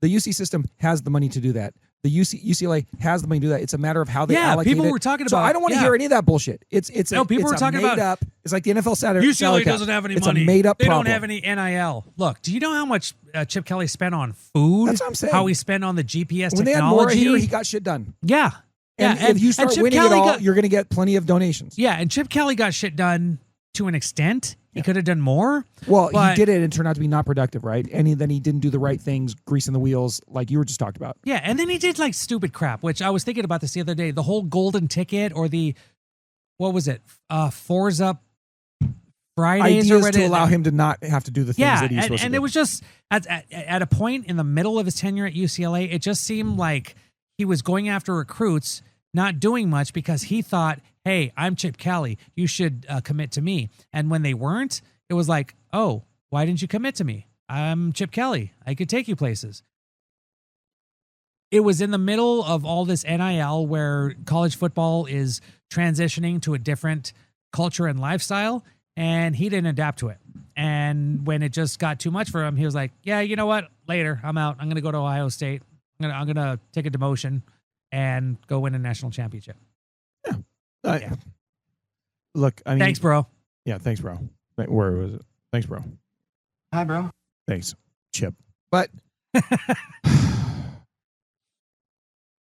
the UC system has the money to do that. The UCLA has the money to do that. It's a matter of how they allocate people it. were talking So about. I don't want to hear any of that bullshit. People were talking about up. It's like the NFL salary. UCLA doesn't have any money. It's a made up They problem. don't have any NIL. Look, do you know how much Chip Kelly spent on food? That's what I'm saying. How he spent on the GPS when technology. they had more here, he got shit done. Yeah. And yeah. if you start Chip winning Kelly it all, you're going to get plenty of donations. Yeah, and Chip Kelly got shit done to an extent. He could have done more. Well, but, he did it and turned out to be not productive, right? And then he didn't do the right things, greasing the wheels, like you were just talked about. Yeah, and then he did like stupid crap, which I was thinking about this the other day. The whole golden ticket or what was it? Forza Fridays Ideas or to allow him to not have to do the things that he's supposed to do. And it was just at a point in the middle of his tenure at UCLA, it just seemed like he was going after recruits, not doing much because he thought, hey, I'm Chip Kelly. You should commit to me. And when they weren't, it was like, oh, why didn't you commit to me? I'm Chip Kelly. I could take you places. It was in the middle of all this NIL where college football is transitioning to a different culture and lifestyle, and he didn't adapt to it. And when it just got too much for him, he was like, yeah, you know what? Later, I'm out. I'm going to go to Ohio State. I'm going to take a demotion and go win a national championship. Yeah. Look, I mean, thanks, bro. Yeah, thanks, bro. Where was it? Thanks, bro. Hi, bro. Thanks, Chip. But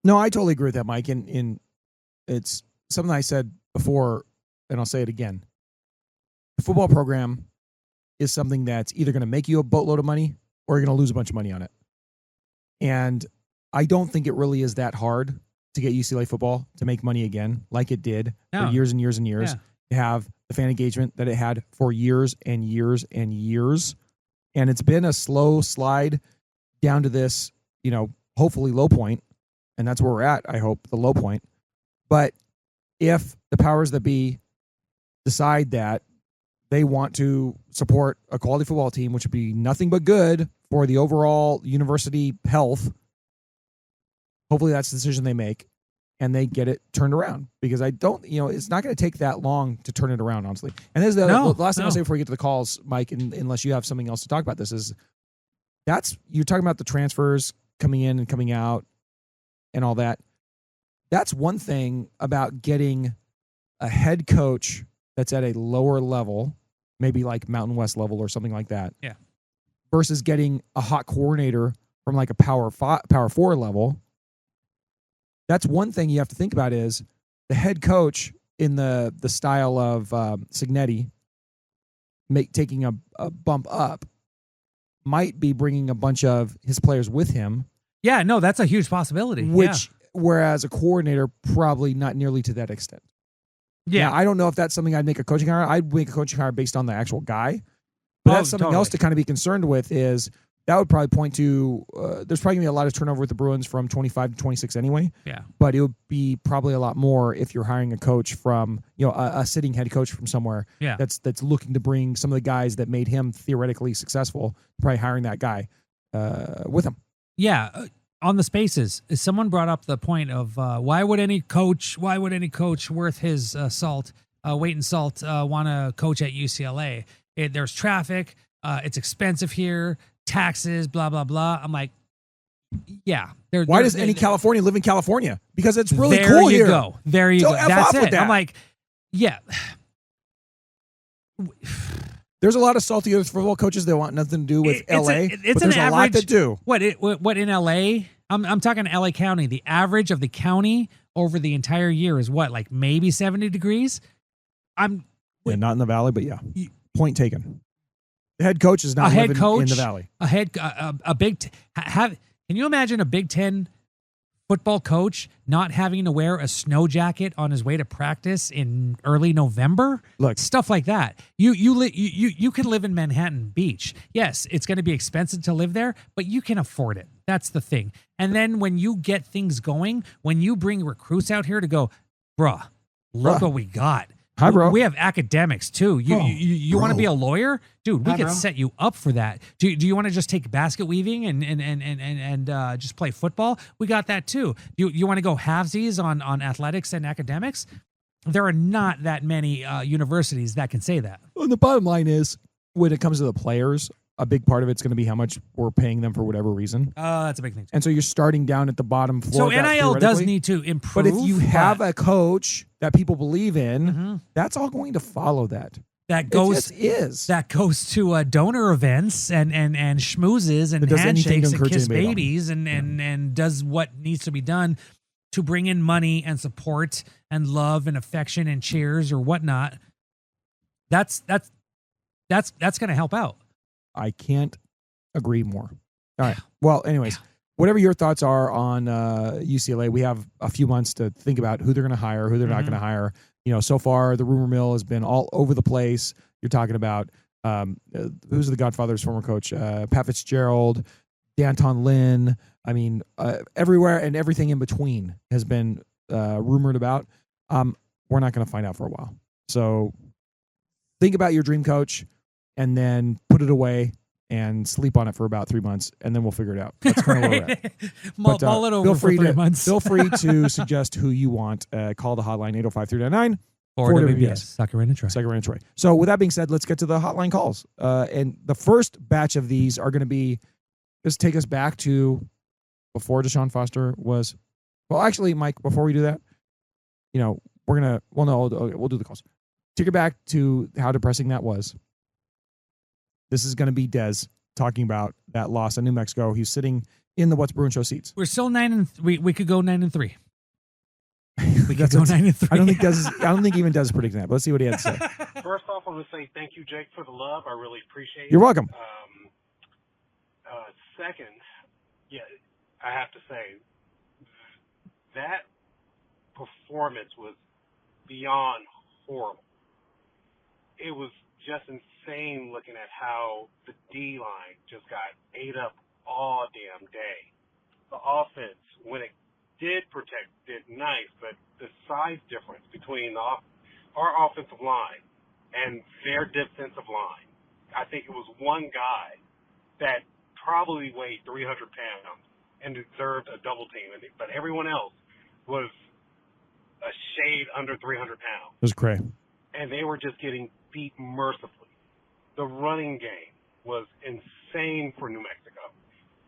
no, I totally agree with that, Mike. And it's something I said before, and I'll say it again. The football program is something that's either going to make you a boatload of money or you're going to lose a bunch of money on it. And I don't think it really is that hard to get UCLA football to make money again, like it did for years and years and years, to have the fan engagement that it had for years and years and years. And it's been a slow slide down to this, hopefully low point. And that's where we're at, I hope, the low point. But if the powers that be decide that they want to support a quality football team, which would be nothing but good for the overall university health, hopefully that's the decision they make and they get it turned around, because I don't, it's not going to take that long to turn it around, honestly. And this is the last thing I'll say before we get to the calls, Mike, unless you have something else to talk about this, is you're talking about the transfers coming in and coming out and all that. That's one thing about getting a head coach that's at a lower level, maybe like Mountain West level or something like that. Yeah. Versus getting a hot coordinator from like a power 4 level. That's one thing you have to think about, is the head coach in the style of Signetti taking a bump up might be bringing a bunch of his players with him. Yeah, no, that's a huge possibility. Whereas a coordinator, probably not nearly to that extent. Yeah. Now, I don't know if that's something I'd make a coaching hire. I'd make a coaching hire based on the actual guy. But that's something else to kind of be concerned with, is that would probably point to there's probably going to be a lot of turnover with the Bruins from 25 to 26 anyway. Yeah. But it would be probably a lot more if you're hiring a coach from, a sitting head coach from somewhere that's looking to bring some of the guys that made him theoretically successful, probably hiring that guy with him. Yeah. On the Spaces, someone brought up the point of why would any coach worth his weight in salt want to coach at UCLA? There's traffic, it's expensive here, taxes, blah blah blah. I'm like, yeah. Why does any Californian live in California? Because it's really cool here. There you go. That's it. That. I'm like, yeah. There's a lot of salty football coaches that want nothing to do with LA. But there's a lot that do. What in LA? I'm talking LA County. The average of the county over the entire year is what, like maybe 70 degrees? Not in the valley, but yeah. Point taken. The head coach is not living in the valley. Can you imagine a Big Ten football coach not having to wear a snow jacket on his way to practice in early November? Look, stuff like that. You can live in Manhattan Beach. Yes, it's going to be expensive to live there, but you can afford it. That's the thing. And then when you get things going, when you bring recruits out here to go, bruh, look what we got. Hi, bro. We have academics too. You want to be a lawyer, dude? We could set you up for that. Do you want to just take basket weaving and just play football? We got that too. You want to go halvesies on athletics and academics? There are not that many universities that can say that. Well, the bottom line is, when it comes to the players, a big part of it's going to be how much we're paying them for whatever reason. That's a big thing. And so you're starting down at the bottom floor. So NIL does need to improve. But if you have a coach that people believe in, that's all going to follow that. That goes to donor events and schmoozes and handshakes and kiss babies and does what needs to be done to bring in money and support and love and affection and cheers or whatnot. That's going to help out. I can't agree more. All right. Well, anyways, whatever your thoughts are on UCLA, we have a few months to think about who they're going to hire, who they're not going to hire. So far the rumor mill has been all over the place. You're talking about who's the Godfather's former coach, Pat Fitzgerald, D'Anton Lynn. I mean, everywhere and everything in between has been rumored about. We're not going to find out for a while. So think about your dream coach, and then put it away and sleep on it for about 3 months, and then we'll figure it out. That's kind of where we're at. Mull it over for 3 months. Feel free to suggest who you want. Call the hotline 805-399. Or WBS. Sacramento Troy. So with that being said, let's get to the hotline calls. And the first batch of these are going to be, just take us back to before Deshaun Foster was, well, actually, Mike, before we do that, we'll do the calls. Take it back to how depressing that was. This is going to be Dez talking about that loss in New Mexico. He's sitting in the What's Bruin Show seats. We're still 9-3. We could go 9-3. We could go 9-3. I don't think even Dez is predicting that. But let's see what he had to say. First off, I want to say thank you, Jake, for the love. I really appreciate it. You're welcome. Second, I have to say that performance was beyond horrible. It was just insane looking at how the D-line just got ate up all damn day. The offense, when it did protect, did nice, but the size difference between our offensive line and their defensive line, I think it was one guy that probably weighed 300 pounds and deserved a double team, but everyone else was a shade under 300 pounds. It was cray. And they were just getting beat mercifully. The running game was insane for New Mexico.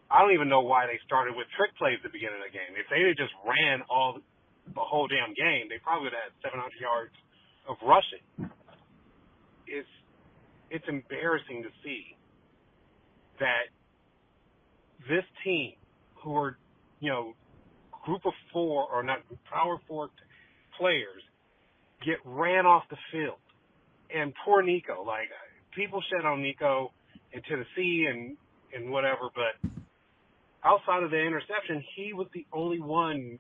I don't even know why they started with trick plays at the beginning of the game. If they had just ran the whole damn game, they probably would have had 700 yards of rushing. It's embarrassing to see that this team, who are, group of four or not power four players, get ran off the field. And poor Nico, people shed on Nico in Tennessee and whatever, but outside of the interception, he was the only one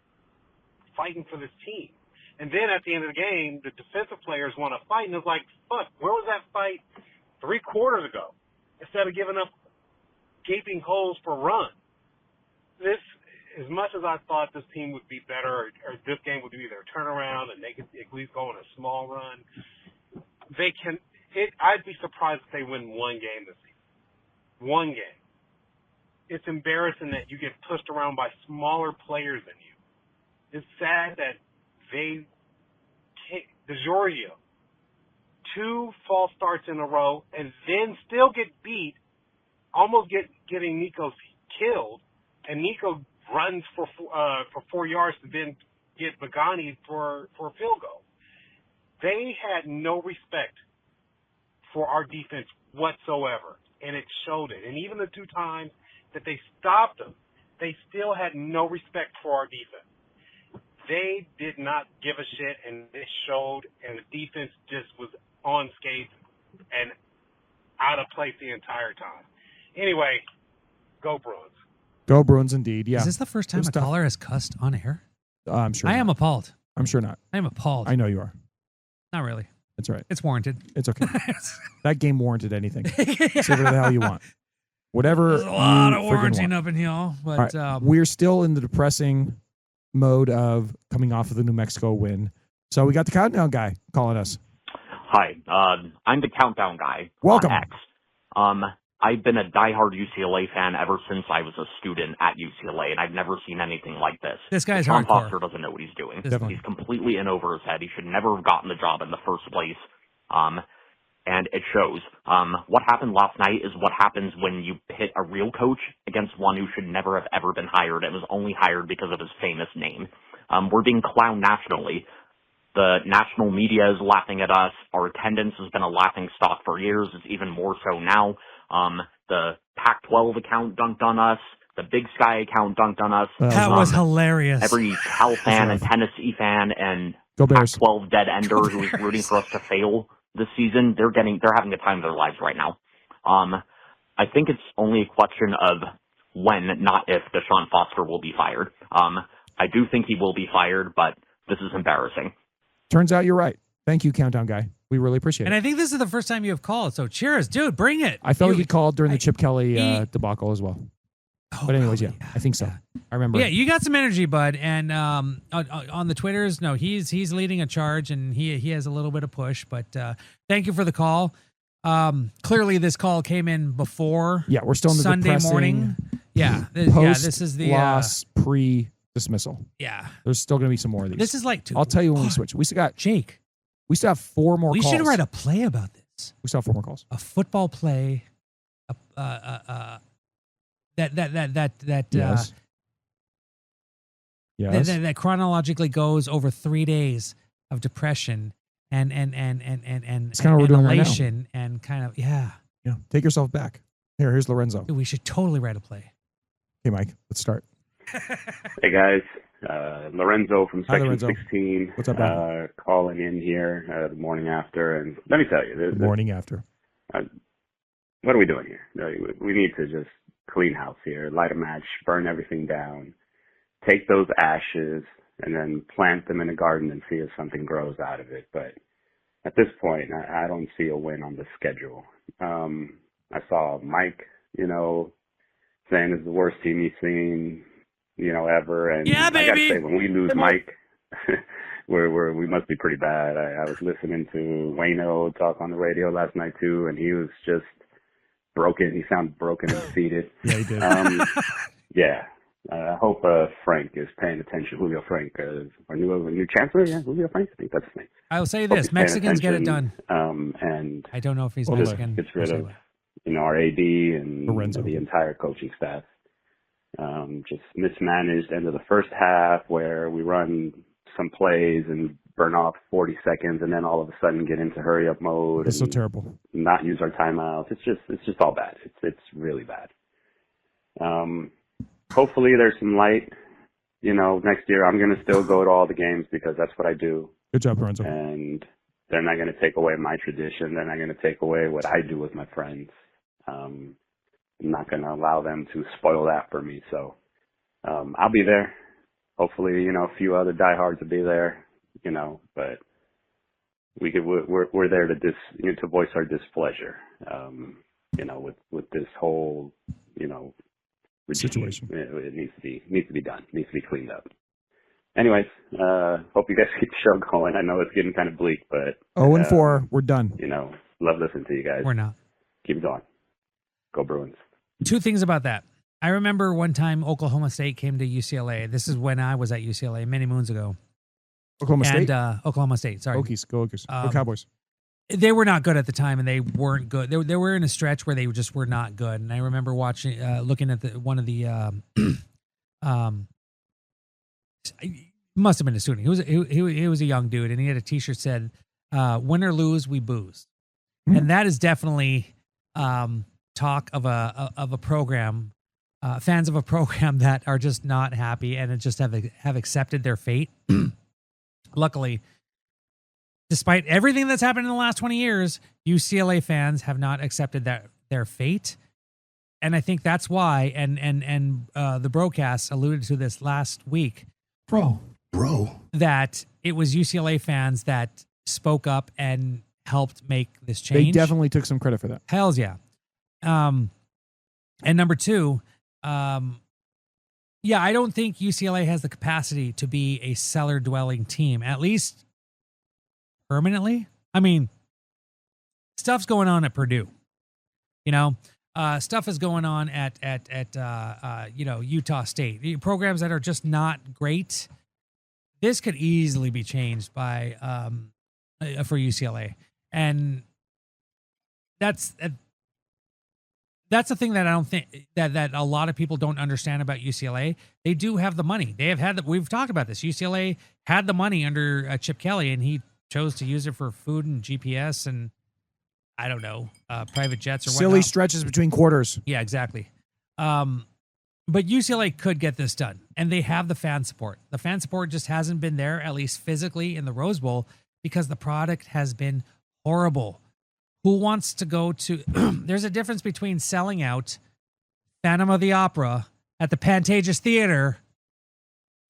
fighting for this team. And then at the end of the game, the defensive players want to fight, and it's like, fuck, where was that fight 3 quarters ago? Instead of giving up gaping holes for run. This, as much as I thought this team would be better, or this game would be their turnaround, and they could at least go on a small run, I'd be surprised if they win one game this season. One game. It's embarrassing that you get pushed around by smaller players than you. It's sad that DeGiorgio, 2 false starts in a row, and then still get beat, almost getting Nico killed, and Nico runs for 4 yards to then get Magani for a field goal. They had no respect for our defense whatsoever, and it showed it. And even the 2 times that they stopped them, they still had no respect for our defense. They did not give a shit, and it showed, and the defense just was on skates and out of place the entire time. Anyway, go Bruins. Go Bruins indeed, yeah. Is this the first time a caller has cussed on air? I'm sure I am appalled. I'm sure not. I am appalled. I know you are. Not really. That's right. It's warranted. It's okay. That game warranted anything. Say whatever the hell you want. Whatever. There's a lot of you friggin' warranting want. up in here. But All right. We're still in the depressing mode of coming off of the New Mexico win. So we got the countdown guy calling us. Hi, I'm the countdown guy. Welcome. On X. I've been a diehard UCLA fan ever since I was a student at UCLA, and I've never seen anything like this. This guy's Sean hardcore. Foster doesn't know what he's doing. Definitely. He's completely in over his head. He should never have gotten the job in the first place. And it shows. What happened last night is what happens when you pit a real coach against one who should never have ever been hired and was only hired because of his famous name. We're being clowned nationally. The national media is laughing at us. Our attendance has been a laughing stock for years. It's even more so now. The Pac-12 account dunked on us. The Big Sky account dunked on us. That was hilarious. Every Cal fan and Tennessee fan and Go Bears. Pac-12 dead ender who is rooting for us to fail this season, they're having the time of their lives right now. I think it's only a question of when, not if, Deshaun Foster will be fired. I do think he will be fired, but this is embarrassing. Turns out you're right. Thank you, countdown guy. We really appreciate And it. I think this is the first time you have called. So cheers, dude. Bring it. I felt like he called during the Chip Kelly debacle as well. But anyways, yeah, I think so. I remember. Yeah, you got some energy, bud. And on the Twitters, no, he's leading a charge, and he has a little bit of push. But thank you for the call. Clearly, this call came in before. Yeah, we're still in the Sunday morning. Yeah, this is the loss pre-dismissal. Yeah, there's still going to be some more of these. This is like I'll tell you when we switch. We still got Jake. We still have 4 more. We calls. should write a play about this. We still have 4 more calls. A football play. Yes. Yes. That chronologically goes over 3 days of depression and it's kind of what we're doing right now. elation and kind of Yeah. Take yourself back. Here's Lorenzo. Dude, we should totally write a play. Hey, Mike. Let's start. Hey guys, Lorenzo from Hi, Section Lorenzo. 16. What's up, man? Calling in here the morning after, and let me tell you, Morning after. what are we doing here? We need to just clean house here, light a match, burn everything down, take those ashes, and then plant them in a garden and see if something grows out of it. But at this point, I don't see a win on the schedule. I saw Mike, saying it's the worst team he's seen, ever. And yeah, baby. I gotta say, when we lose Mike, we must be pretty bad. I was listening to Wayno talk on the radio last night too, and he was just broken. He sounded broken and defeated. Yeah, he did. Yeah. I hope Frank is paying attention. Julio Frank, our new chancellor. Yeah, Julio Frank. I think that's his name. I will say this: Mexicans get it done. And I don't know if he's just Mexican. gets rid of, our AD and Lorenzo. the entire coaching staff. Just mismanaged end of the first half where we run some plays and burn off 40 seconds, and then all of a sudden get into hurry up mode. It's and so terrible. Not use our timeouts. It's just all bad. It's really bad. Hopefully there's some light. Next year I'm going to still go to all the games because that's what I do. Good job, Lorenzo. And they're not going to take away my tradition. They're not going to take away what I do with my friends. I'm not going to allow them to spoil that for me. So I'll be there. Hopefully, a few other diehards will be there. But we're there to voice our displeasure. With this whole situation. It needs to be done. It needs to be cleaned up. Anyways, hope you guys keep the show going. I know it's getting kind of bleak, but 0-4, we're done. Love listening to you guys. We're not. Keep it going. Go Bruins. Two things about that. I remember one time Oklahoma State came to UCLA. This is when I was at UCLA many moons ago. Oklahoma State? Oklahoma State, sorry. Okies, go Okies. Go Cowboys. They were not good at the time, and they weren't good. They were in a stretch where they just were not good. And I remember looking at one of the, must have been a student. He was a young dude, and he had a T-shirt that said, "Win or lose, we booze," and that is definitely talk of a program, fans of a program that are just not happy and just have accepted their fate. Luckily, despite everything that's happened in the last 20 years, UCLA fans have not accepted their fate. And I think that's why, and the broadcast alluded to this last week. Bro. That it was UCLA fans that spoke up and helped make this change. They definitely took some credit for that. Hells yeah. And number two, I don't think UCLA has the capacity to be a cellar-dwelling team, at least permanently. I mean, stuff's going on at Purdue, stuff is going on at Utah State. Programs that are just not great. This could easily be changed by for UCLA, and that's the thing that I don't think that a lot of people don't understand about UCLA. They do have the money. They have had we've talked about this. UCLA had the money under Chip Kelly, and he chose to use it for food and GPS and I don't know, private jets or whatnot. Silly stretches between quarters. Yeah, exactly. But UCLA could get this done, and they have the fan support. The fan support just hasn't been there, at least physically, in the Rose Bowl because the product has been horrible. Who wants to go to... There's a difference between selling out Phantom of the Opera at the Pantages Theater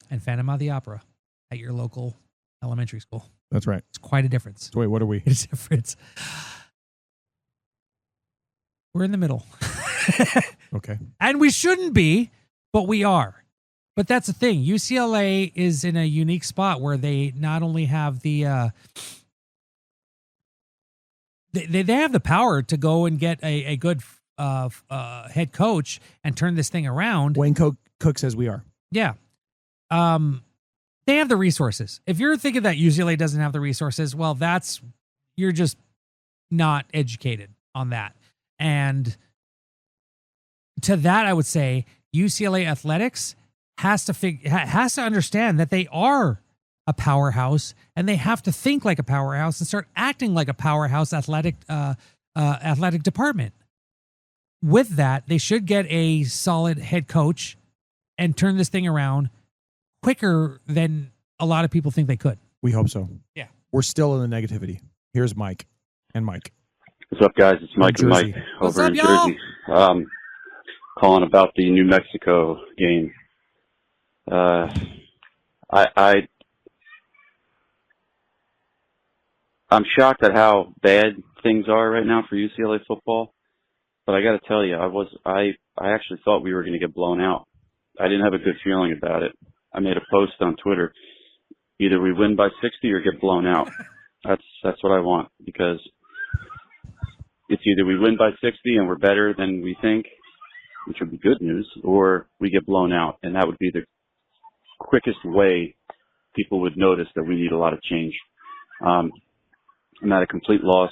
and Phantom of the Opera at your local elementary school. That's right. It's quite a difference. So wait, what are we? It's a difference. We're in the middle. Okay. And we shouldn't be, but we are. But that's the thing. UCLA is in a unique spot where they not only have the... They have the power to go and get a good head coach and turn this thing around. Wayne Cook says we are. Yeah. They have the resources. If you're thinking that UCLA doesn't have the resources, well, you're just not educated on that. And to that, I would say UCLA athletics has to understand that they are a powerhouse, and they have to think like a powerhouse and start acting like a powerhouse athletic department. With that, they should get a solid head coach and turn this thing around quicker than a lot of people think they could. We hope so. Yeah. We're still in the negativity. Here's Mike. And Mike. What's up, guys? It's Mike and Mike over in Jersey. Calling about the New Mexico game. I'm shocked at how bad things are right now for UCLA football. But I got to tell you, I actually thought we were going to get blown out. I didn't have a good feeling about it. I made a post on Twitter. Either we win by 60 or get blown out. That's what I want, because it's either we win by 60 and we're better than we think, which would be good news, or we get blown out, and that would be the quickest way people would notice that we need a lot of change. I'm at a complete loss.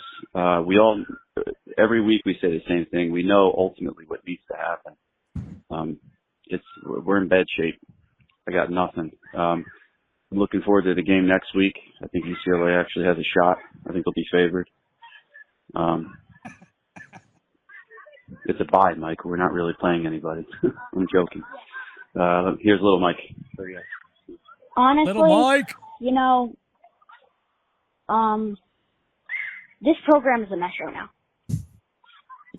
Every week we say the same thing. We know ultimately what needs to happen. We're in bad shape. I got nothing. I'm looking forward to the game next week. I think UCLA actually has a shot. I think they'll be favored. It's a bye, Mike. We're not really playing anybody. I'm joking. Here's little Mike. Honestly, Little Mike. You know, this program is a mess right now.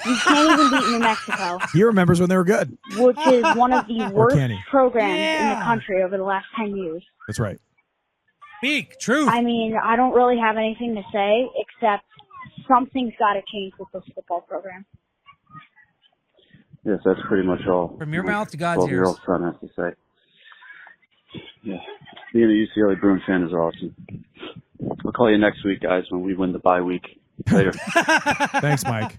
You can't even beat New Mexico. He remembers when they were good. Which is one of the worst can he? programs in the country over the last 10 years. That's right. Speak truth. I mean, I don't really have anything to say except something's got to change with this football program. Yes, that's pretty much all. From your mouth to God's ears. 12-year-old son has to say. Yeah, being a UCLA Bruin fan is awesome. I'll call you next week, guys, when we win the bye week. Later. Thanks, Mike.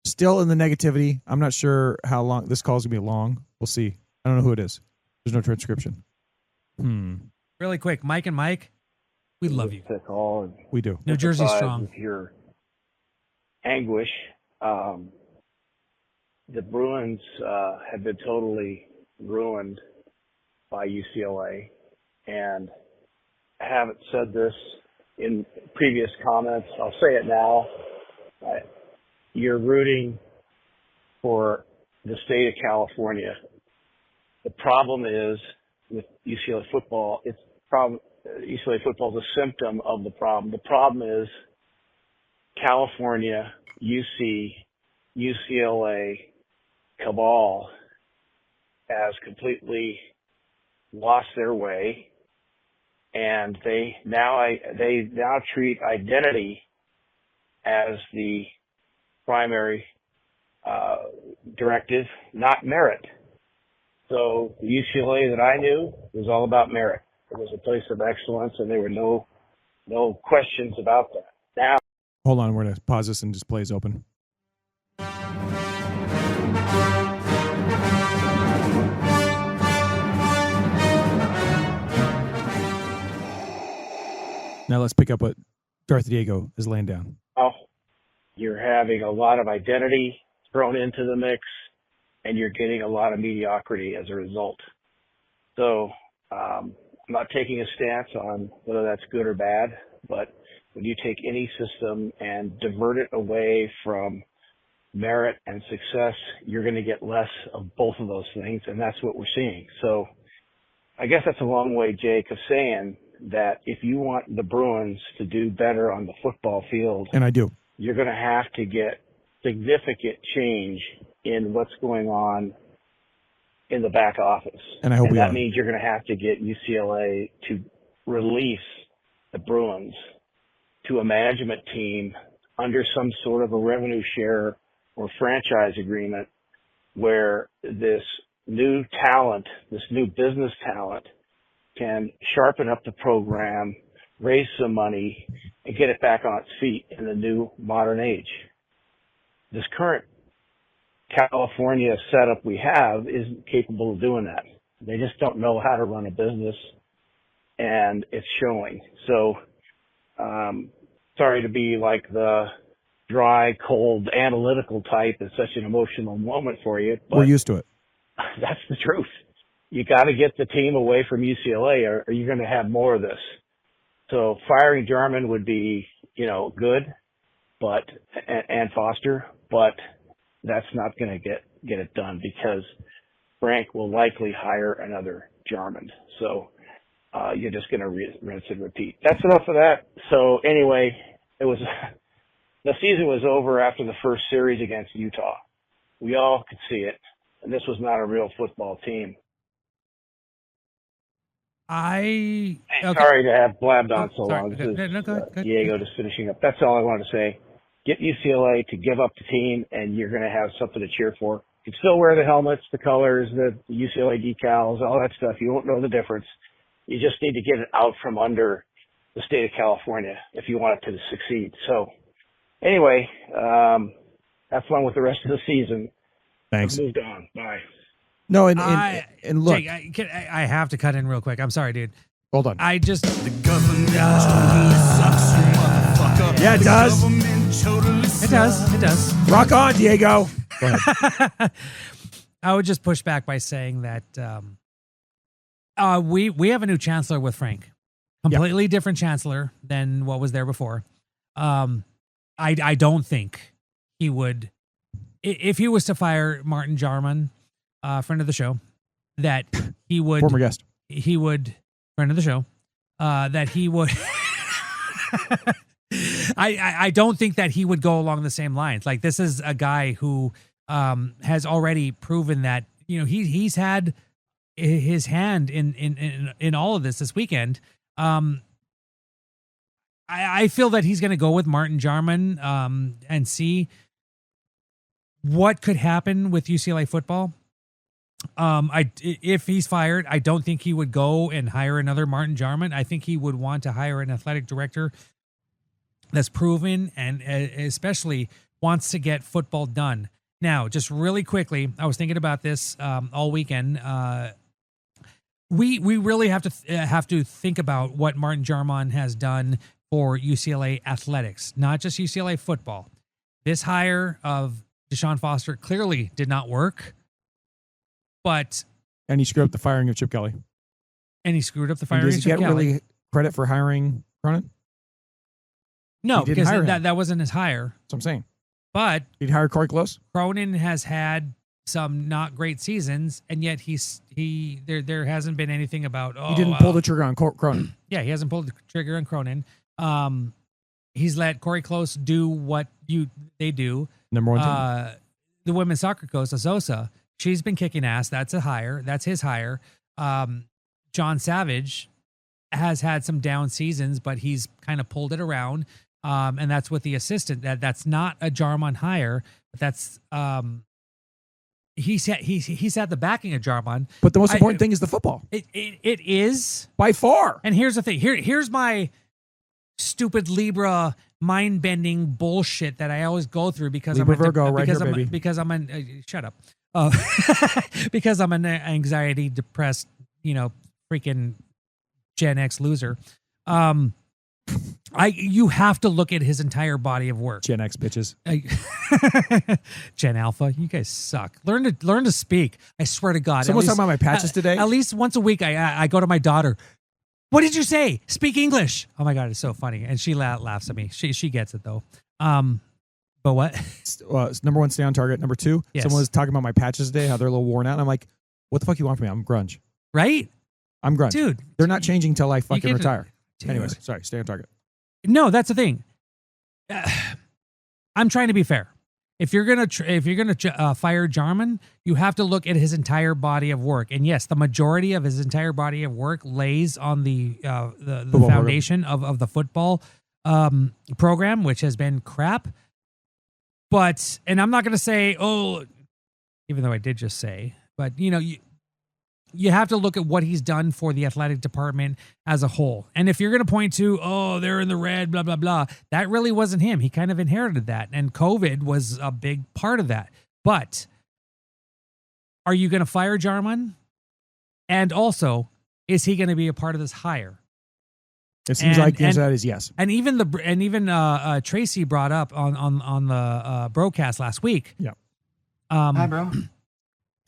Still in the negativity. I'm not sure how long this call is going to be long. We'll see. I don't know who it is. There's no transcription. Really quick, Mike and Mike, we love you. We do. New Jersey strong. With your anguish, the Bruins have been totally ruined by UCLA, and I haven't said this in previous comments. I'll say it now. You're rooting for the state of California. The problem is with UCLA football, UCLA football is a symptom of the problem. The problem is California, UC, UCLA cabal has completely lost their way, and they now treat identity as the primary directive, not merit. So the UCLA that I knew was all about merit. It was a place of excellence, and there were no questions about that. Now, Hold on. We're going to pause this and display is open. Now let's pick up what Darth Diego is laying down. you're having a lot of identity thrown into the mix, and you're getting a lot of mediocrity as a result. So I'm not taking a stance on whether that's good or bad, but when you take any system and divert it away from merit and success, you're going to get less of both of those things, and that's what we're seeing. So I guess that's a long way, Jake, of saying that if you want the Bruins to do better on the football field, and I do, you're going to have to get significant change in what's going on in the back office. And I hope that means you're going to have to get UCLA to release the Bruins to a management team under some sort of a revenue share or franchise agreement where this new talent, this new business talent, can sharpen up the program, raise some money, and get it back on its feet in the new modern age. This current California setup we have isn't capable of doing that. They just don't know how to run a business, and it's showing. So, sorry to be like the dry, cold, analytical type. It's such an emotional moment for you. But we're used to it. That's the truth. You got to get the team away from UCLA, or you're going to have more of this. So firing Jarman would be, good, but and Foster, but that's not going to get it done because Frank will likely hire another Jarman. So you're just going to rinse and repeat. That's enough of that. So anyway, the season was over after the first series against Utah. We all could see it, and this was not a real football team. Okay. Sorry to have blabbed on so sorry. long. Okay. This is No, go ahead. Diego just finishing up. That's all I wanted to say. Get UCLA to give up the team, and you're going to have something to cheer for. You can still wear the helmets, the colors, the UCLA decals, all that stuff. You won't know the difference. You just need to get it out from under the state of California if you want it to succeed. So anyway, have fun with the rest of the season. Thanks. I've moved on. Bye. No, and look, Jake, I have to cut in real quick. I'm sorry, dude. Hold on. I just yeah, it does. It does. It does. Rock on, Diego. Go ahead. I would just push back by saying that we have a new chancellor with Frank, completely different chancellor than what was there before. I don't think he would, if he was to fire Martin Jarman, friend of the show, that he would former guest. He would friend of the show, that he would. I don't think that he would go along the same lines. Like, this is a guy who has already proven that, you know, he's had his hand in all of this weekend. I feel that he's going to go with Martin Jarman and see what could happen with UCLA football. If he's fired, I don't think he would go and hire another Martin Jarman. I think he would want to hire an athletic director that's proven and especially wants to get football done. Now, just really quickly, I was thinking about this all weekend. We really have to think about what Martin Jarman has done for UCLA athletics, not just UCLA football. This hire of Deshaun Foster clearly did not work, and he screwed up the firing of Chip Kelly. And he screwed up the firing of Chip Kelly. Does he get Kelly. really credit for hiring Cronin? No, because that wasn't his hire. That's what I'm saying. But he'd hire Corey Close. Cronin has had some not great seasons, and yet there hasn't been anything about He didn't pull the trigger on Cronin. Yeah, he hasn't pulled the trigger on Cronin. He's let Corey Close do what they do. Number one team. The women's soccer coach, Azosa, she's been kicking ass. That's a hire. That's his hire. John Savage has had some down seasons, but he's kind of pulled it around. And that's with the assistant. That's not a Jarman hire, but that's he's had the backing of Jarman. But the most important thing is the football. It is by far. And here's the thing. Here's my stupid Libra mind-bending bullshit that I always go through because Libra Virgo right here, baby. Because I'm an shut up. Because I'm an anxiety depressed, freaking Gen X loser. You have to look at his entire body of work. Gen X bitches. Gen Alpha, you guys suck. Learn to speak. I swear to God. Someone's talking about my patches today. At least once a week, I go to my daughter. What did you say? Speak English. Oh my God, it's so funny, and she laughs at me. She gets it though. But what? Number one, stay on target. Number two, Yes. someone was talking about my patches today, how they're a little worn out. And I'm like, what the fuck you want from me? I'm grunge. Right? I'm grunge. Dude. They're not changing till I fucking can- retire. Dude. Anyways, sorry, stay on target. No, that's the thing. I'm trying to be fair. If you're gonna fire Jarman, you have to look at his entire body of work. And yes, the majority of his entire body of work lays on the foundation of the football program, which has been crap. But, and I'm not gonna say, even though I did just say, but you have to look at what he's done for the athletic department as a whole. And if you're going to point to, they're in the red, blah, blah, blah, that really wasn't him. He kind of inherited that. And COVID was a big part of that. But are you going to fire Jarman? And also, is he going to be a part of this hire? It seems like the answer to that is yes. And even Tracy brought up on the broadcast last week. Yeah. Hi, bro.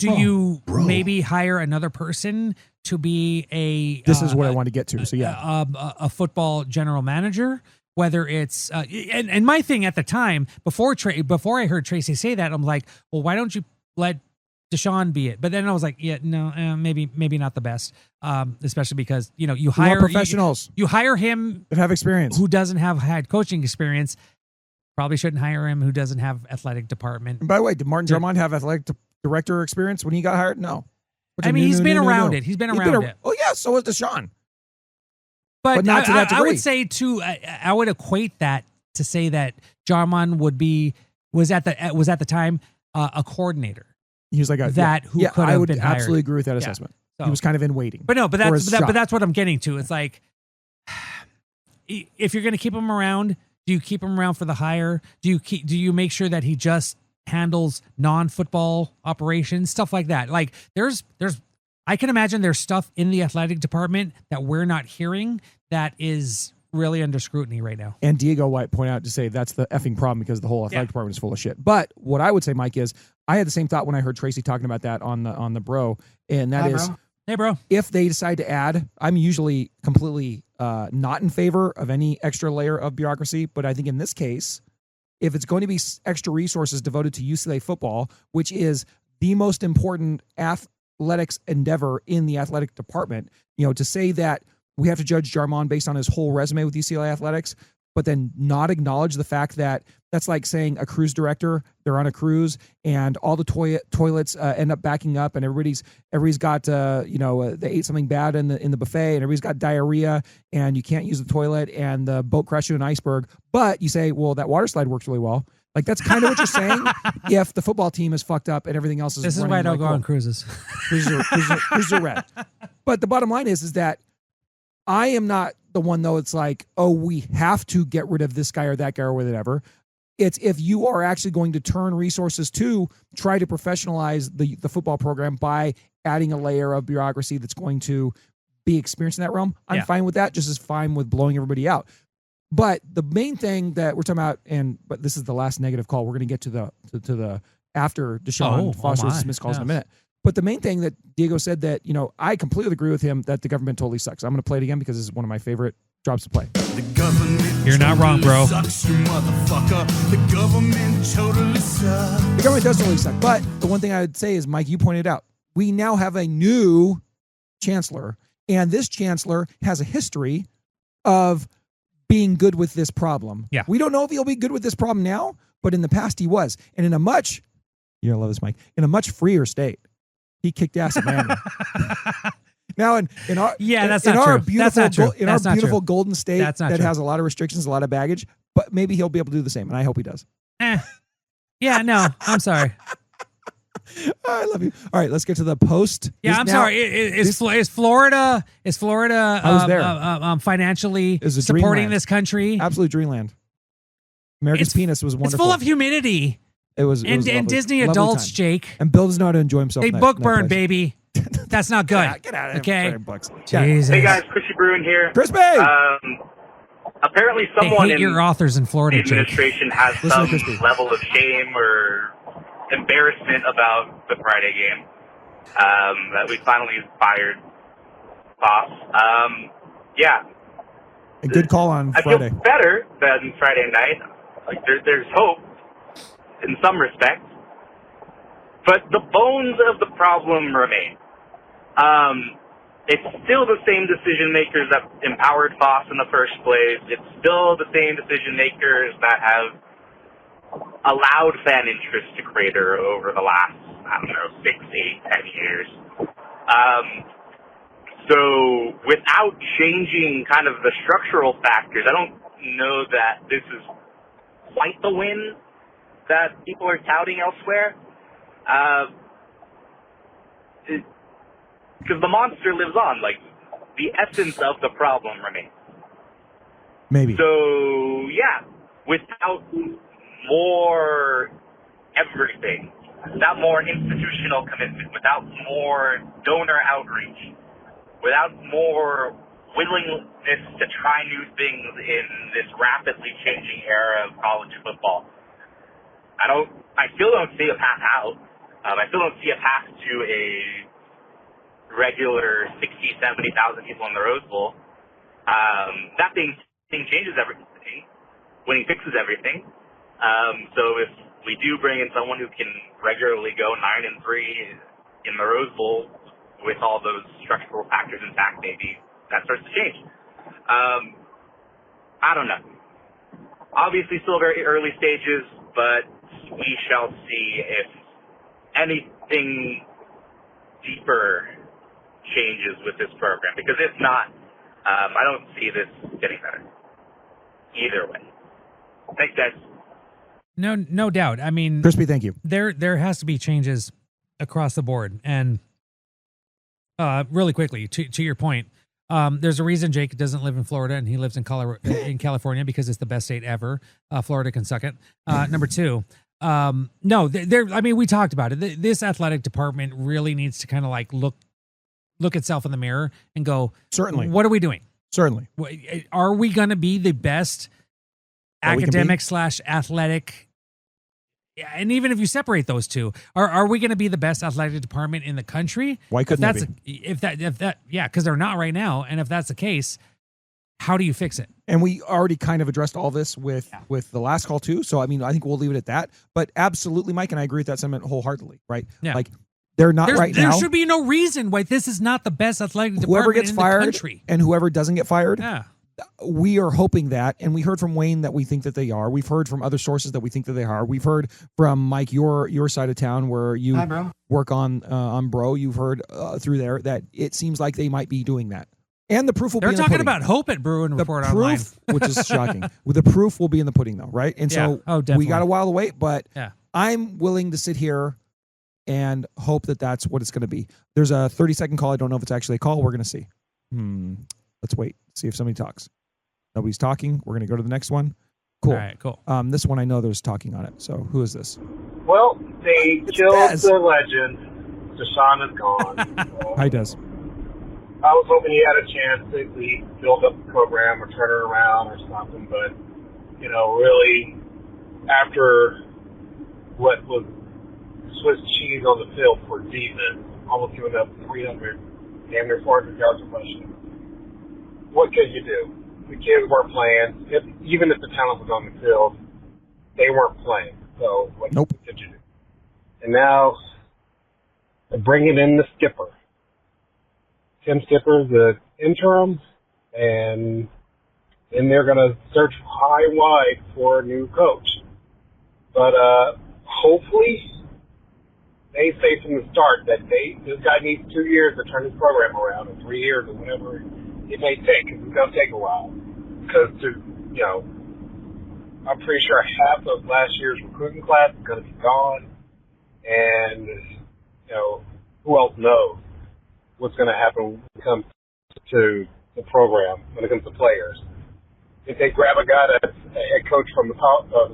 Do you maybe hire another person to be This is what I want to get to. So yeah, a football general manager? Whether it's and my thing at the time before I heard Tracy say that, I'm like, well, why don't you let Deshaun be it? But then I was like, yeah, no, maybe not the best, especially because you hire professionals. You hire him that have experience, who doesn't have had coaching experience. Probably shouldn't hire him who doesn't have athletic department. And by the way, did Martin Jarman have athletic director experience when he got hired? No. I mean, he's been around it. He's been around it. Oh yeah, so is Deshaun. But not to that I degree. would say too. I would equate that to say that Jarman was at the time a coordinator. He was like who could have I would been hired. absolutely agree with that assessment. So- He was kind of in waiting. But no, but for his shot. that's what I'm getting to. It's like, if you're going to keep him around, do you keep him around for the hire? Do you make sure that he just handles non-football operations, stuff like that? Like I can imagine there's stuff in the athletic department that we're not hearing that is really under scrutiny right now. And Diego White pointed out to say that's the effing problem because the whole athletic department is full of shit. But what I would say, Mike, is I had the same thought when I heard Tracy talking about that on the bro, and that is, hey bro, if they decide to add, I'm usually completely not in favor of any extra layer of bureaucracy, but I think in this case, if it's going to be extra resources devoted to UCLA football, which is the most important athletics endeavor in the athletic department, to say that we have to judge Jarman based on his whole resume with UCLA athletics, but then not acknowledge the fact that that's like saying a cruise director, they're on a cruise and all the toilets end up backing up and everybody's got, they ate something bad in the buffet and everybody's got diarrhea and you can't use the toilet and the boat crashed into an iceberg. But you say, well, that water slide works really well. Like that's kind of what you're saying. If the football team is fucked up and everything else is this is why I don't go on cruises. Cruises are red. But the bottom line is that I am not the one, though. It's like, oh, we have to get rid of this guy or that guy or whatever. It's if you are actually going to turn resources to try to professionalize the football program by adding a layer of bureaucracy that's going to be experienced in that realm, I'm fine with that, just as fine with blowing everybody out. But the main thing that we're talking about, but this is the last negative call, we're going to get to the after Deshaun Foster's dismissed calls in a minute. But the main thing that Diego said that, I completely agree with him that the government totally sucks. I'm going to play it again because this is one of my favorite drops to play. The government You're not wrong, bro. Sucks, you motherfucker. The government totally sucks. The government does totally suck. But the one thing I would say is, Mike, you pointed out, we now have a new chancellor, and this chancellor has a history of being good with this problem. Yeah. We don't know if he'll be good with this problem now, but in the past he was. And in a much, you're going to love this, Mike, in a much freer state. He kicked ass at Miami. Now, in our beautiful Golden State that has a lot of restrictions, a lot of baggage, but maybe he'll be able to do the same, and I hope he does. Yeah, no, I'm sorry. I love you. All right, let's get to the post. Yeah, I'm sorry. Is Florida? I was there. Financially supporting dreamland. this country? Absolute dreamland. America's penis was wonderful. It's full of humidity. It was and lovely, Disney lovely adults, time. Jake. And Bill does not enjoy himself. They in book that burn, place. baby. That's not good. Get out of okay. Yeah. Jesus. Hey guys, Chrissy Bruin here. Crispy! Apparently They someone hate in your authors in Florida, the Jake. administration has Listen to some Crispy. level of shame or embarrassment about the Friday game. That we finally fired Boss. Yeah. A good call on I Friday. feel better than Friday night. Like there's hope in some respects. But the bones of the problem remain. It's still the same decision makers that empowered Foss in the first place. It's still the same decision makers that have allowed fan interest to crater over the last, 6, 8, 10 years. So without changing kind of the structural factors, I don't know that this is quite the win that people are touting elsewhere. Because the monster lives on, like the essence of the problem remains. Maybe. So yeah, without more everything, without more institutional commitment, without more donor outreach, without more willingness to try new things in this rapidly changing era of college football, I still don't see a path out. I still don't see a path to a regular 60, 70,000 people in the Rose Bowl. That being changes everything. Winning fixes everything. So if we do bring in someone who can regularly go 9-3 in the Rose Bowl with all those structural factors intact, maybe that starts to change. I don't know. Obviously still very early stages, but we shall see if anything deeper changes with this program, because if not, I don't see this getting better either way. Thanks, guys. No doubt. I mean, Crispy, thank you. There has to be changes across the board. And really quickly, to your point, there's a reason Jake doesn't live in Florida and he lives in California, because it's the best state ever. Florida can suck it. Number two, no, I mean, we talked about it. This athletic department really needs to kind of like look itself in the mirror and go, certainly, what are we doing? Certainly. Are we going to be the best academic / athletic? And even if you separate those two, are we going to be the best athletic department in the country? Why couldn't that be? If that, yeah, because they're not right now. And if that's the case, how do you fix it? And we already kind of addressed all this with the last call too. So, I mean, I think we'll leave it at that. But absolutely, Mike, and I agree with that sentiment wholeheartedly, right? Yeah. Like, they're not right now. There should be no reason why this is not the best athletic department Whoever gets in fired the country. and whoever doesn't get fired, Yeah. we are hoping that, and we heard from Wayne that we think that they are. We've heard from other sources that we think that they are. We've heard from Mike, your side of town, where you work on Bro. You've heard through there that it seems like they might be doing that. And the proof will be in the pudding. They're talking about hope at Bruin Report Online. Which is shocking. The proof will be in the pudding, though, right? And so we got a while to wait, but I'm willing to sit here and hope that that's what it's going to be. There's a 30-second call. I don't know if it's actually a call. We're going to see. Let's wait. See if somebody talks. Nobody's talking. We're going to go to the next one. Cool. All right, cool. This one I know there's talking on it. So who is this? Well, they killed the legend. Deshaun is gone. Hi, Des. I was hoping he had a chance to at least build up the program or turn it around or something, but, really, after what was Swiss cheese on the field for defense, almost giving up 300, damn near 400 yards of rushing, what could you do? The kids weren't playing. Even if the talent was on the field, they weren't playing. So what could you do? And now they're bringing in the skipper. Tim Skipper's the interim, and then they're going to search high and wide for a new coach. But hopefully they say from the start that this guy needs 2 years to turn his program around, or 3 years, or whatever it may take, because it's going to take a while. Because, I'm pretty sure half of last year's recruiting class is going to be gone, and, who else knows what's going to happen when it comes to the program, when it comes to players. If they grab a guy that's a head coach from the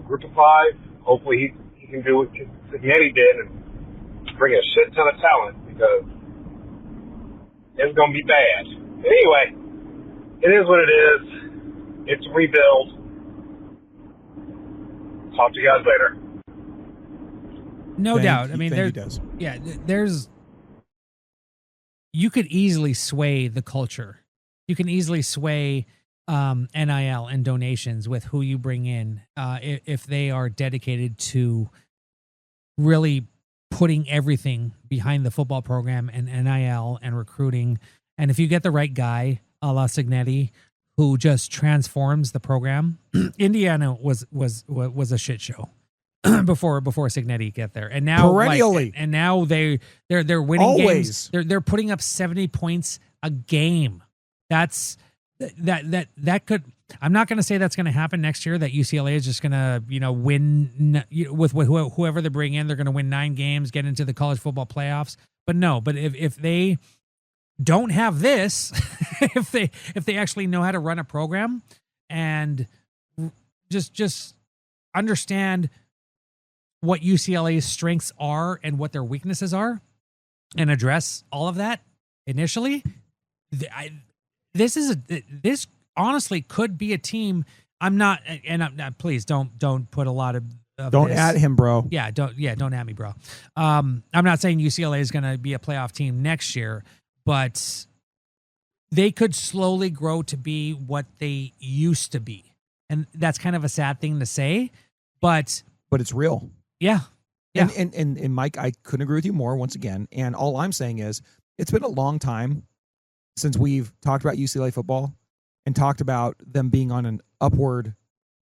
group of five, hopefully he can do what Signetti did and bring a shit ton of talent, because it's going to be bad. Anyway, it is what it is. It's a rebuild. Talk to you guys later. No doubt. I mean, you could easily sway the culture. You can easily sway NIL and donations with who you bring in if they are dedicated to really putting everything behind the football program and NIL and recruiting. And if you get the right guy, a la Signetti, who just transforms the program. Indiana was a shit show before Signetti get there, and now perennially, and now they're winning always. games. They're putting up 70 points a game. That could. I'm not going to say that's going to happen next year. That UCLA is just going to win with whoever they bring in. They're going to win 9 games, get into the college football playoffs. But no. But if they don't have this, if they actually know how to run a program and just understand what UCLA's strengths are and what their weaknesses are, and address all of that initially, this honestly could be a team. I'm not, please don't put a lot of don't at him, bro. Yeah, don't at me, bro. I'm not saying UCLA is going to be a playoff team next year, but they could slowly grow to be what they used to be. And that's kind of a sad thing to say, but it's real. Yeah. Yeah. And Mike, I couldn't agree with you more once again. And all I'm saying is it's been a long time since we've talked about UCLA football and talked about them being on an upward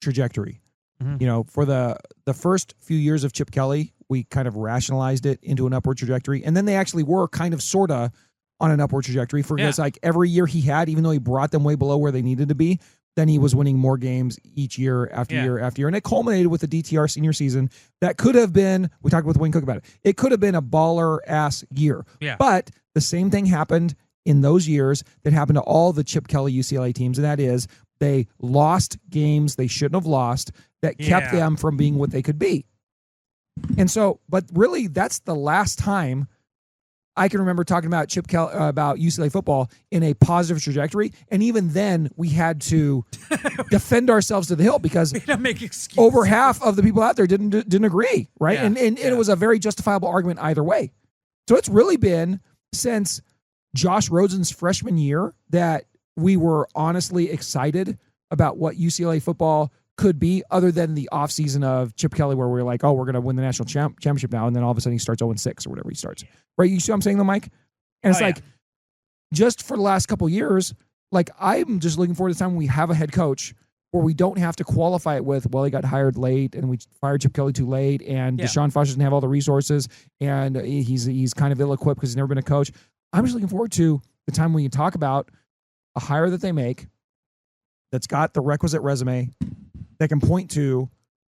trajectory. Mm-hmm. For the first few years of Chip Kelly, we kind of rationalized it into an upward trajectory. And then they actually were kind of, sort of, on an upward trajectory for because like every year he had, even though he brought them way below where they needed to be, then he was winning more games each year after year after year. And it culminated with the DTR senior season that could have been, we talked with Wayne Cook about it, it could have been a baller-ass year. Yeah. But the same thing happened in those years that happened to all the Chip Kelly UCLA teams, and that is they lost games they shouldn't have lost that kept them from being what they could be. And so, but really, that's the last time I can remember talking about Chip Kelly, about UCLA football in a positive trajectory. And even then, we had to defend ourselves to the hill because over half of the people out there didn't agree, right? And it was a very justifiable argument either way. So it's really been since Josh Rosen's freshman year that we were honestly excited about what UCLA football could be, other than the offseason of Chip Kelly, where we're like, oh, we're going to win the national championship now. And then all of a sudden he starts 0-6 or whatever he starts. Right? You see what I'm saying though, Mike? And it's like, just for the last couple of years, like I'm just looking forward to the time when we have a head coach where we don't have to qualify it with, well, he got hired late and we fired Chip Kelly too late and Deshaun Foster doesn't have all the resources and he's kind of ill-equipped because he's never been a coach. I'm just looking forward to the time when you talk about a hire that they make that's got the requisite resume that can point to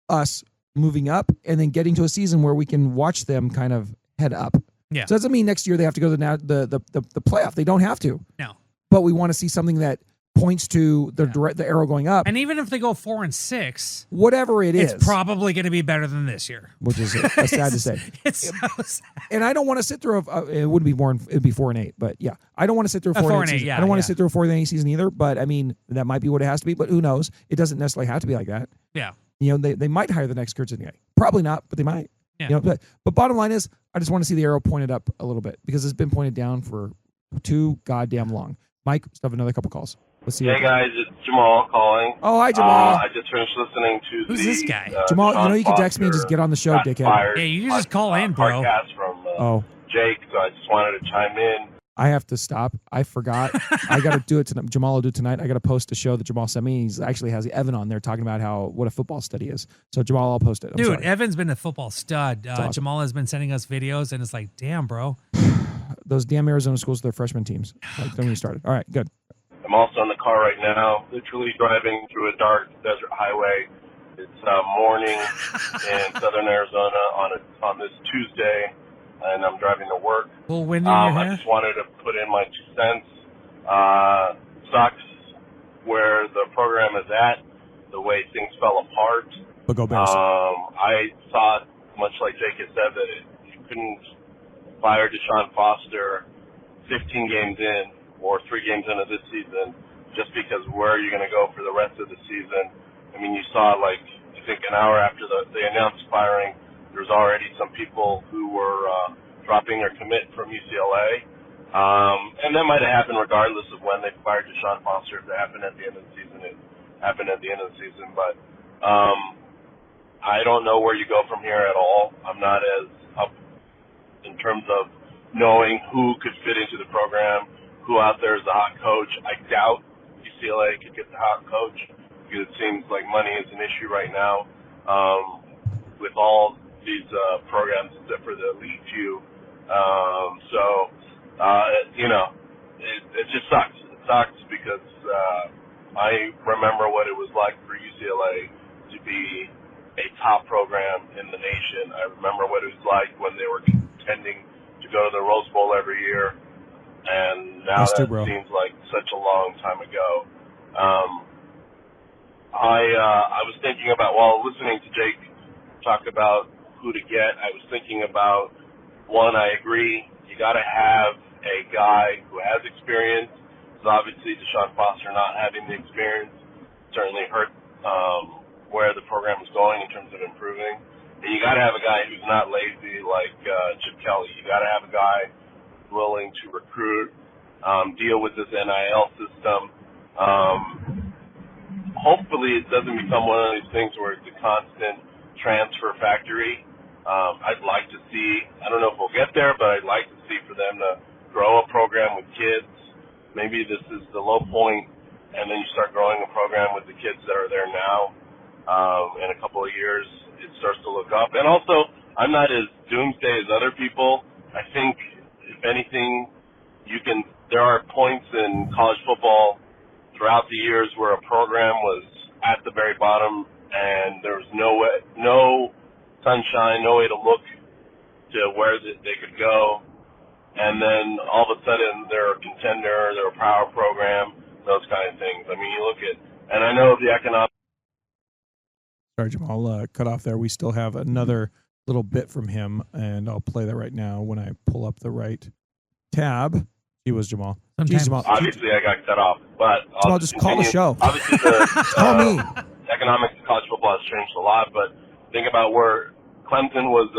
us moving up and then getting to a season where we can watch them kind of head up. Yeah. So that doesn't mean next year they have to go to the playoff. They don't have to. No. But we want to see something that points to the arrow going up. And even if they go 4-6, whatever it's probably going to be better than this year. Which is sad to say. It's so sad. And I don't want to sit through it wouldn't be more. It'd be 4-8. But yeah, I don't want to sit through a 4-8 season. I don't want to sit through a 4-8 season either. But I mean, that might be what it has to be. But who knows? It doesn't necessarily have to be like that. Yeah. You know, they might hire the next Kurtz guy. Probably not, but they might. Yeah. You know, but bottom line is, I just want to see the arrow pointed up a little bit because it's been pointed down for too goddamn long. Mike, let's have another couple calls. Let's see. Hey guys, it's Jamaal calling. Oh, hi Jamaal. I just finished listening to Who's this guy? Jamaal, you know you can text me and just get on the show, dickhead. Yeah, you can just call in, bro. Podcast from Jake, so I just wanted to chime in. I have to stop. I forgot. I got to do it tonight. Jamaal will do it tonight. I got to post a show that Jamaal sent me. He actually has Evan on there talking about what a football study is. So Jamaal, I'll post it. I'm Dude, sorry. Evan's been a football stud. Awesome. Jamal has been sending us videos, and it's like, damn, bro. Those damn Arizona schools, their freshman teams. Like, don't get me started. All right, good. I'm also in the car right now, literally driving through a dark desert highway. It's morning in southern Arizona on this Tuesday, and I'm driving to work. Full wind in your hair? I just wanted to put in my 2 cents. Sucks where the program is at, the way things fell apart. But go Bears. I thought, much like Jake had said, that you couldn't fire Deshaun Foster 15 games in or 3 games into this season just because where are you going to go for the rest of the season? I mean, you saw, like, I think an hour after they announced firing, there was already some people who were dropping their commit from UCLA. And that might have happened regardless of when they fired Deshaun Foster. If it happened at the end of the season, it happened at the end of the season. But I don't know where you go from here at all. I'm not as up in terms of knowing who could fit into the program, who out there is the hot coach. I doubt UCLA could get the hot coach because it seems like money is an issue right now with all these programs except for the elite few. You know, it just sucks. It sucks because I remember what it was like for UCLA to be a top program in the nation. I remember what it was like when they were contending to go to the Rose Bowl every year. And now seems like such a long time ago. I was thinking about, while listening to Jake talk about who to get, I was thinking about, one, I agree, you got to have a guy who has experience. So obviously Deshaun Foster not having the experience certainly hurt where the program is going in terms of improving. And you got to have a guy who's not lazy like Chip Kelly. You got to have a guy willing to recruit, deal with this NIL system. Hopefully it doesn't become one of these things where it's a constant transfer factory. I'd like to see, I don't know if we'll get there, but I'd like to see for them to grow a program with kids. Maybe this is the low point, and then you start growing a program with the kids that are there now. In a couple of years, it starts to look up. And also, I'm not as doomsday as other people. I think, if anything, there are points in college football throughout the years where a program was at the very bottom and there was no sunshine, no way to look to where they could go. And then all of a sudden they're a contender, they're a power program, those kind of things. I mean, you look at, and I know the economic. Sorry, Jamaal, cut off there. We still have another little bit from him, and I'll play that right now when I pull up the right tab. He was Jamaal. Jeez, Jamaal. Obviously, I got cut off, but Jamaal, just call the show. Obviously, the Call me. economics of college football has changed a lot, but think about where Clemson was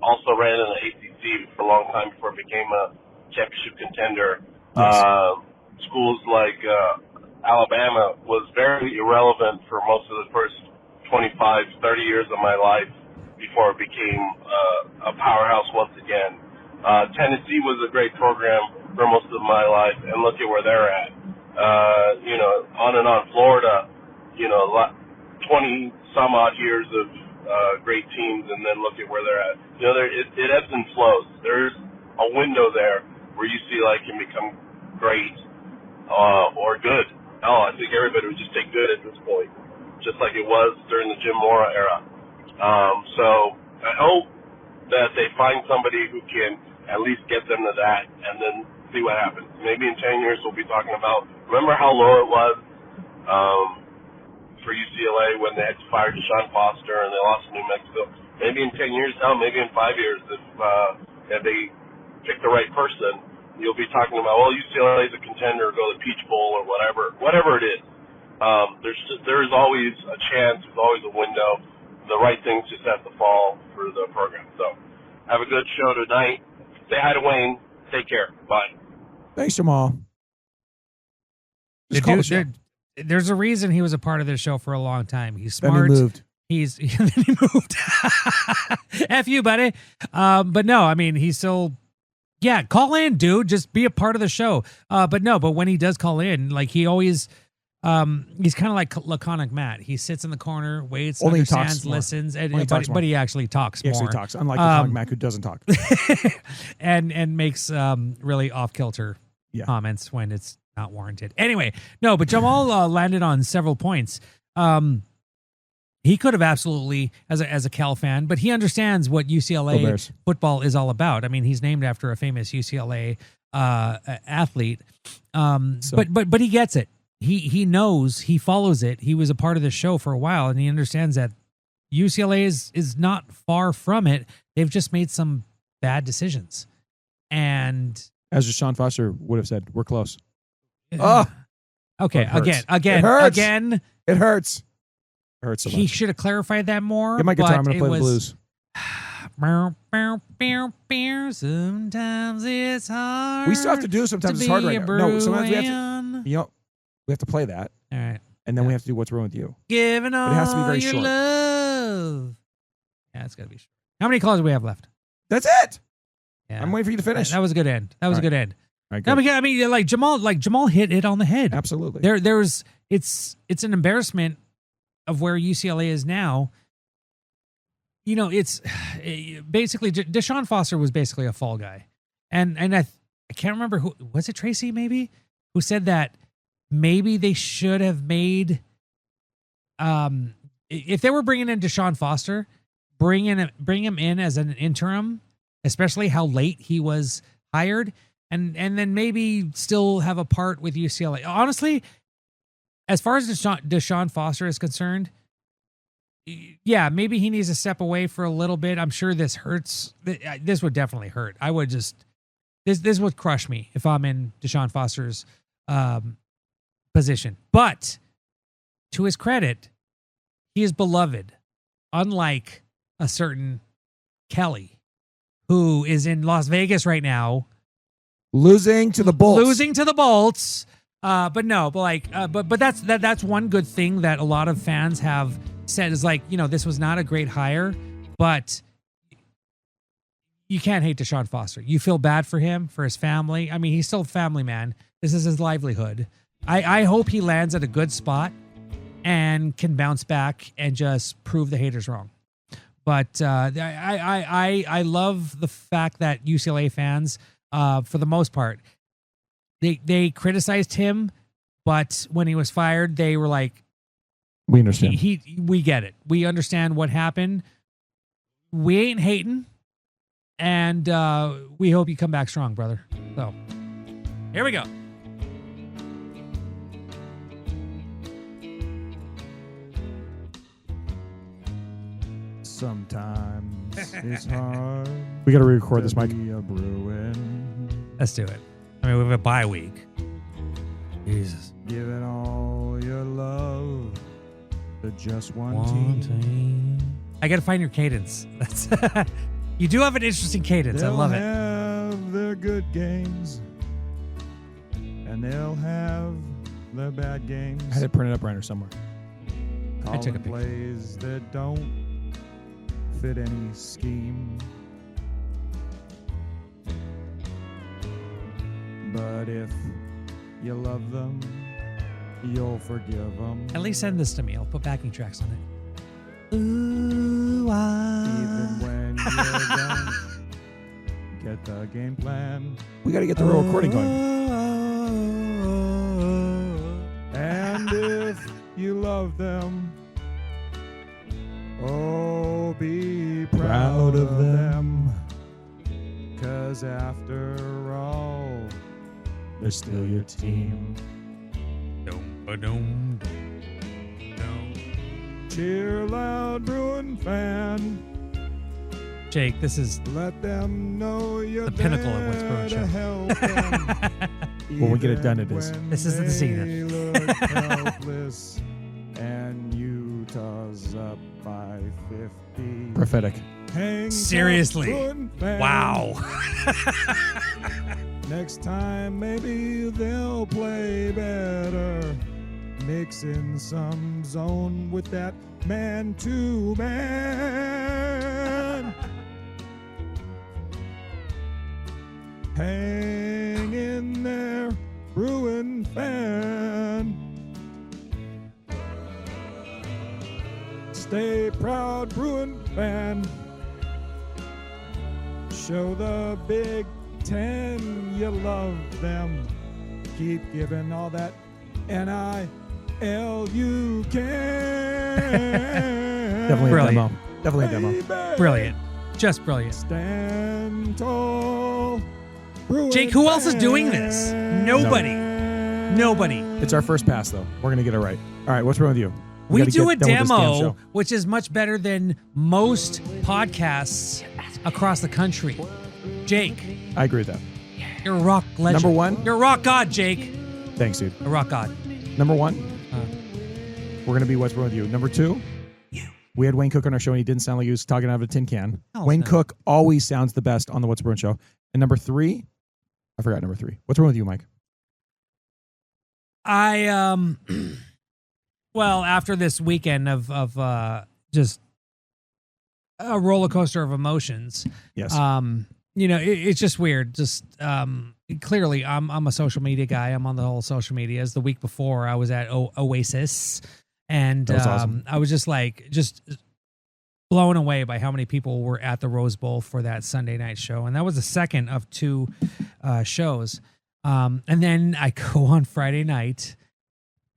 also ran in the ACC for a long time before it became a championship contender. Yes. Schools like Alabama was very irrelevant for most of the first 25, 30 years of my life before it became a powerhouse once again. Tennessee was a great program for most of my life, and look at where they're at. On and on. Florida, 20 some odd years of great teams, and then look at where they're at. It ebbs and flows. There's a window there where UCLA can become great or good. I think everybody would just take good at this point, just like it was during the Jim Mora era. So I hope that they find somebody who can at least get them to that, and then see what happens. Maybe in 10 years we'll be talking about, remember how low it was for UCLA when they had to fire Deshaun Foster and they lost to New Mexico. Maybe in 10 years now, maybe in 5 years, if they pick the right person, you'll be talking about, well, UCLA is a contender, go to the Peach Bowl or whatever it is. There's always a chance, there's always a window. The right things just have to fall for the program. So have a good show tonight. Say hi to Wayne. Take care. Bye. Thanks, Jamaal. Just call the show. There's a reason he was a part of this show for a long time. He's smart. Then he moved. Then he moved. F you, buddy. But no, I mean, he's still, call in, dude. Just be a part of the show. But when he does call in, like he always, he's kind of like laconic Matt. He sits in the corner, waits, Only understands, talks more. listens, But he actually talks He more. actually talks, unlike laconic Matt who doesn't talk. and makes really off-kilter comments when it's not warranted. Anyway, no, but Jamaal landed on several points. He could have absolutely, as a Cal fan, but he understands what UCLA football is all about. I mean, he's named after a famous UCLA athlete. But he gets it. He knows, he follows it. He was a part of the show for a while, and he understands that UCLA is not far from it. They've just made some bad decisions. And as Deshaun Foster would have said, we're close. Okay, again. It hurts. It hurts so much. He should have clarified that more. Get my guitar. I'm going to play the blues. Sometimes it's hard. We still have to do sometimes it's hard right now. No, sometimes we have to. We have to play that. All right. And then we have to do What's Wrong with You. Giving all it has to be very your short. love. Yeah, it's got to be short. How many calls do we have left? That's it. Yeah. I'm waiting for you to finish. That was a good end. That was a good end. All right, I mean, like Jamaal hit it on the head. Absolutely. It's an embarrassment of where UCLA is now. It's basically Deshaun Foster was basically a fall guy, and I can't remember who was it. Tracy maybe who said that maybe they should have made if they were bringing in Deshaun Foster, bring him in as an interim, especially how late he was hired, and then maybe still have a part with UCLA. Honestly, as far as Deshaun Foster is concerned, maybe he needs to step away for a little bit. I'm sure this hurts. This would definitely hurt. I would just this would crush me if I'm in Deshaun Foster's position. But to his credit, he is beloved, unlike a certain Kelly, who is in Las Vegas right now, losing to the Bolts. But that's one good thing that a lot of fans have said is like, this was not a great hire, but you can't hate Deshaun Foster. You feel bad for him, for his family. I mean, he's still a family man. This is his livelihood. I hope he lands at a good spot and can bounce back and just prove the haters wrong. But I love the fact that UCLA fans for the most part. They criticized him, but when he was fired, they were like, We understand. We get it. We understand what happened. We ain't hating, and we hope you come back strong, brother. So, here we go. Sometimes it's hard. We got to re-record this, Mike. Let's do it. I mean, we have a bye week. Jesus. Give it all your love to just one team. I got to find your cadence. That's you do have an interesting cadence. I love it. They'll have their good games, and they'll have their bad games. I had to print it up right or somewhere. I took a picture. Plays that don't fit any scheme. But if you love them, you'll forgive them. At least send this to me. I'll put backing tracks on it. Ooh, Even when you don't get the game plan. We got to get the real recording going. And if you love them, oh, be proud of them. 'Cause after all, they're still your team. Cheer loud, Bruin fan. Jake, this is Let them know you're the pinnacle of what's Bruin there to Show. help them. When we get it done, it is. This isn't the They scene. look helpless, and Utah's up by 50. Prophetic. Hang Seriously. tough, Bruin fan. Wow. Next time, maybe they'll play better. Mix in some zone with that man-to-man. Hang in there, Bruin fan. Stay proud, Bruin fan. Show the Big Ten you love them. Keep giving all that NIL you can. Definitely a demo. Definitely a demo. Brilliant. Just brilliant. Stand tall. Jake, who else is doing this? Nobody. Nobody. It's our first pass, though. We're going to get it right. All right, what's wrong with you? We gotta do a get done with this damn demo, show. which is much better than most podcasts across the country. Jake, I agree with that. you're a rock legend. Number one? You're a rock god, Jake. Thanks, dude. A rock god. Number one, we're going to be What's Wrong With You. Number two, we had Wayne Cook on our show, and he didn't sound like he was talking out of a tin can. Oh, Wayne no. Cook always sounds the best on the What's Bruin show. And number three, I forgot number three. What's wrong with you, Mike? Well, after this weekend of just a roller coaster of emotions. Yes. It's just weird. Just clearly, I'm a social media guy. I'm on the whole social medias. The week before, I was at Oasis, and That was awesome. I was just blown away by how many people were at the Rose Bowl for that Sunday night show, and that was the second of two shows. And then I go on Friday night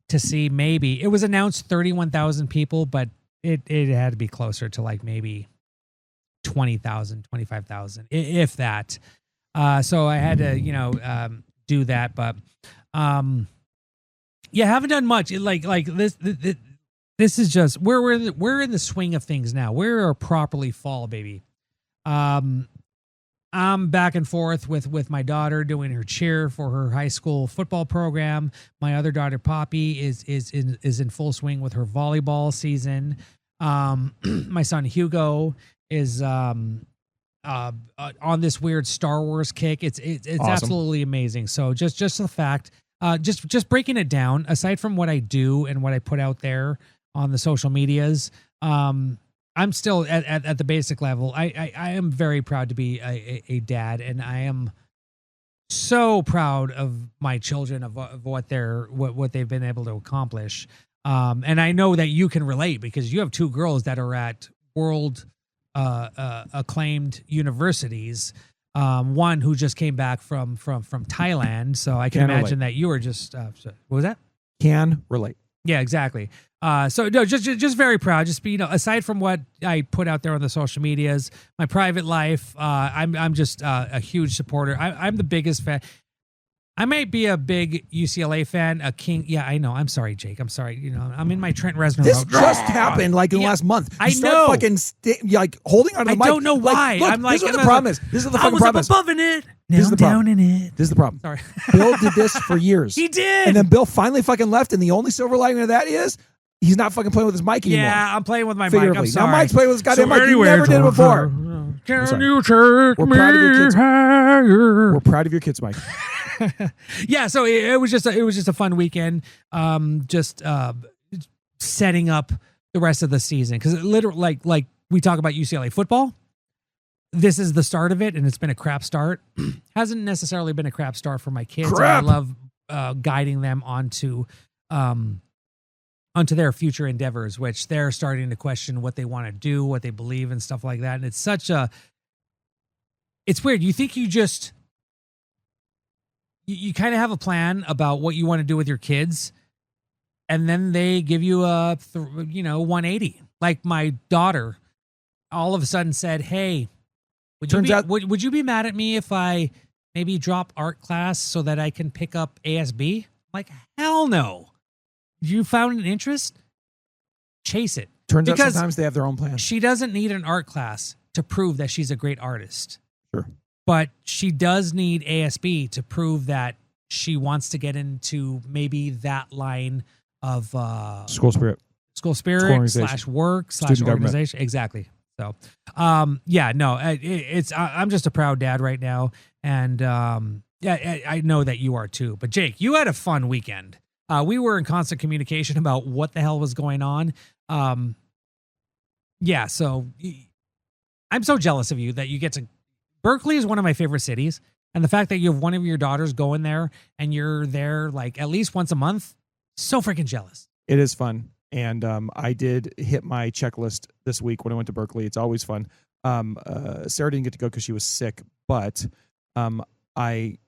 to see it was announced 31,000 people, but it had to be closer to like maybe 20,000, 25,000, if that. So I had to, do that, but haven't done much. This is just we're in the swing of things now. We're properly fall, baby. I'm back and forth with my daughter doing her cheer for her high school football program. My other daughter, Poppy, is in full swing with her volleyball season. My son Hugo is on this weird Star Wars kick. It's awesome. Absolutely amazing. So just the fact, just breaking it down. Aside from what I do and what I put out there on the social medias, I'm still at the basic level. I am very proud to be a dad, and I am so proud of my children of what they've been able to accomplish. And I know that you can relate because you have two girls that are at world acclaimed universities. one who just came back from Thailand. So I can imagine that you were just what was that? Can relate. Yeah, exactly. So no, just very proud. Just be, aside from what I put out there on the social medias, my private life, I'm just a huge supporter. I'm the biggest fan. I might be a big UCLA fan, a king. Yeah, I know. I'm sorry, Jake. I'm sorry. I'm in my Trent Reznor. This just happened like in the last month. I know. Fucking like holding onto the mic. I don't know why. Look, I'm like, this is what the problem is. This is the fucking problem. I was up above in it. Now This is I'm the down problem. in it. This is the problem. Sorry. Bill did this for years. He did. And then Bill finally fucking left, and the only silver lining of that is he's not fucking playing with his mic anymore. Yeah, I'm playing with my mic. I'm Figuratively. sorry. Now Mike's playing with his goddamn mic. You never did it before. Can you take We're me proud of your kids. higher? We're proud of your kids, Mike. Yeah, so it was just a fun weekend. Just setting up the rest of the season, because literally, like we talk about UCLA football. This is the start of it, and it's been a crap start. Hasn't necessarily been a crap start for my kids. Crap. I love guiding them onto their future endeavors, which they're starting to question what they want to do, what they believe, and stuff like that. And it's it's weird. You think you kind of have a plan about what you want to do with your kids, and then they give you a 180. Like my daughter all of a sudden said, "Hey, would you be mad at me if I maybe drop art class so that I can pick up ASB?" I'm like, hell no. You found an interest? Chase it. Turns out Because sometimes they have their own plans. she doesn't need an art class to prove that she's a great artist. Sure. But she does need ASB to prove that she wants to get into maybe that line of School spirit. school spirit organization. / work / Student government. organization. Exactly. So, yeah, no, I'm just a proud dad right now. And, yeah, I know that you are too, but Jake, you had a fun weekend. We were in constant communication about what the hell was going on. Yeah. So I'm so jealous of you that you get to, Berkeley is one of my favorite cities. And the fact that you have one of your daughters going there and you're there like at least once a month, so freaking jealous. It is fun. And I did hit my checklist this week when I went to Berkeley. It's always fun. Sarah didn't get to go because she was sick, but I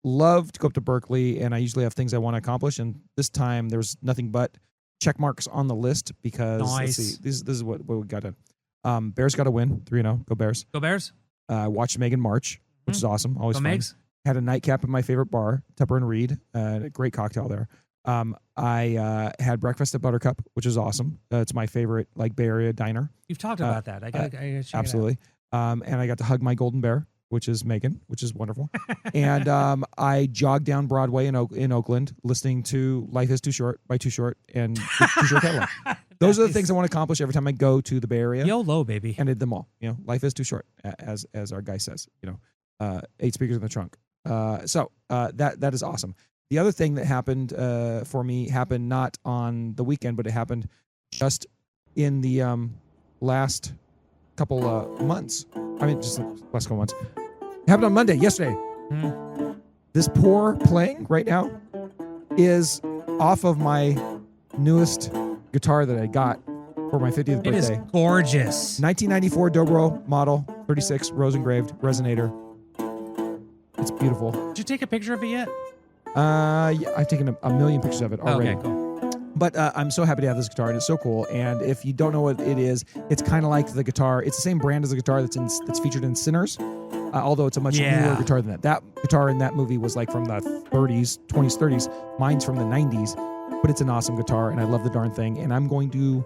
love to go up to Berkeley, and I usually have things I want to accomplish. And this time there's nothing but check marks on the list because Nice. let's see, this is what we got done. Bears got to win 3-0. Go Bears. Go Bears. Watched Megan March, which is awesome. Always Go fun. Megs. Had a nightcap at my favorite bar, Tupper and Reed. A great cocktail there. I had breakfast at Buttercup, which is awesome. It's my favorite Bay Area diner. You've talked about that. I gotta check it out. Absolutely. And I got to hug my golden bear, which is Megan, which is wonderful. And I jogged down Broadway in Oakland, listening to "Life Is Too Short" by Too Short and Too Short catalog. Those are the things I want to accomplish every time I go to the Bay Area. YOLO, baby. And did them all. Life is too short, as our guy says. 8 speakers in the trunk. So that is awesome. The other thing that happened for me happened not on the weekend, but it happened just in the last couple months. I mean, just the last couple months. It happened on Monday, yesterday. This poor playing right now is off of my newest guitar that I got for my 50th birthday. It is gorgeous. 1994 Dobro model, 36 rose engraved resonator. It's beautiful. Did you take a picture of it yet? Yeah, I've taken a million pictures of it already. Okay, cool. But I'm so happy to have this guitar, and it's so cool. And if you don't know what it is, it's kind of like the guitar. It's the same brand as the guitar that's featured in Sinners, although it's a much newer guitar than that. That guitar in that movie was from the 30s, 20s, 30s. Mine's from the 90s, but it's an awesome guitar, and I love the darn thing. And I'm going to...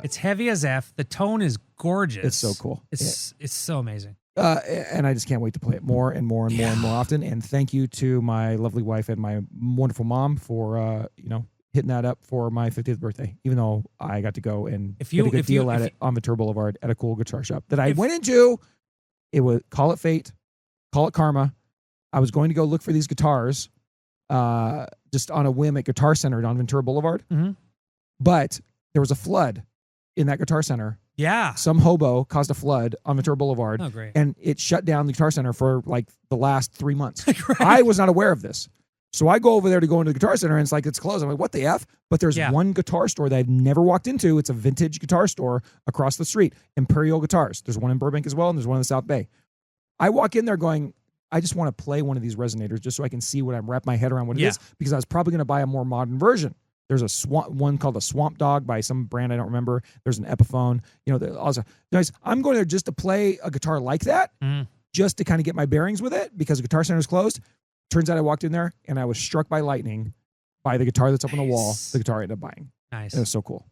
it's heavy as F. The tone is gorgeous. It's so cool. It's so amazing. And I just can't wait to play it more and more and more and more often. And thank you to my lovely wife and my wonderful mom for hitting that up for my 50th birthday. Even though I got to go and get a good deal at it on Ventura Boulevard at a cool guitar shop that I went into. It was call it fate, call it karma. I was going to go look for these guitars, just on a whim at Guitar Center on Ventura Boulevard, but there was a flood in that Guitar Center. Yeah. Some hobo caused a flood on Ventura Boulevard. Oh, great. And it shut down the Guitar Center for the last 3 months. I was not aware of this. So I go over there to go into the Guitar Center and it's closed. I'm like, what the F? But there's one guitar store that I've never walked into. It's a vintage guitar store across the street, Imperial Guitars. There's one in Burbank as well, and there's one in the South Bay. I walk in there going, I just want to play one of these resonators just so I can see what I'm wrap my head around what it is, because I was probably going to buy a more modern version. There's one called a Swamp Dog by some brand I don't remember. There's an Epiphone. Also, guys, I'm going there just to play a guitar like that, just to kind of get my bearings with it, because the Guitar Center is closed. Turns out I walked in there and I was struck by lightning by the guitar that's up on the wall. The guitar I ended up buying. Nice. It was so cool.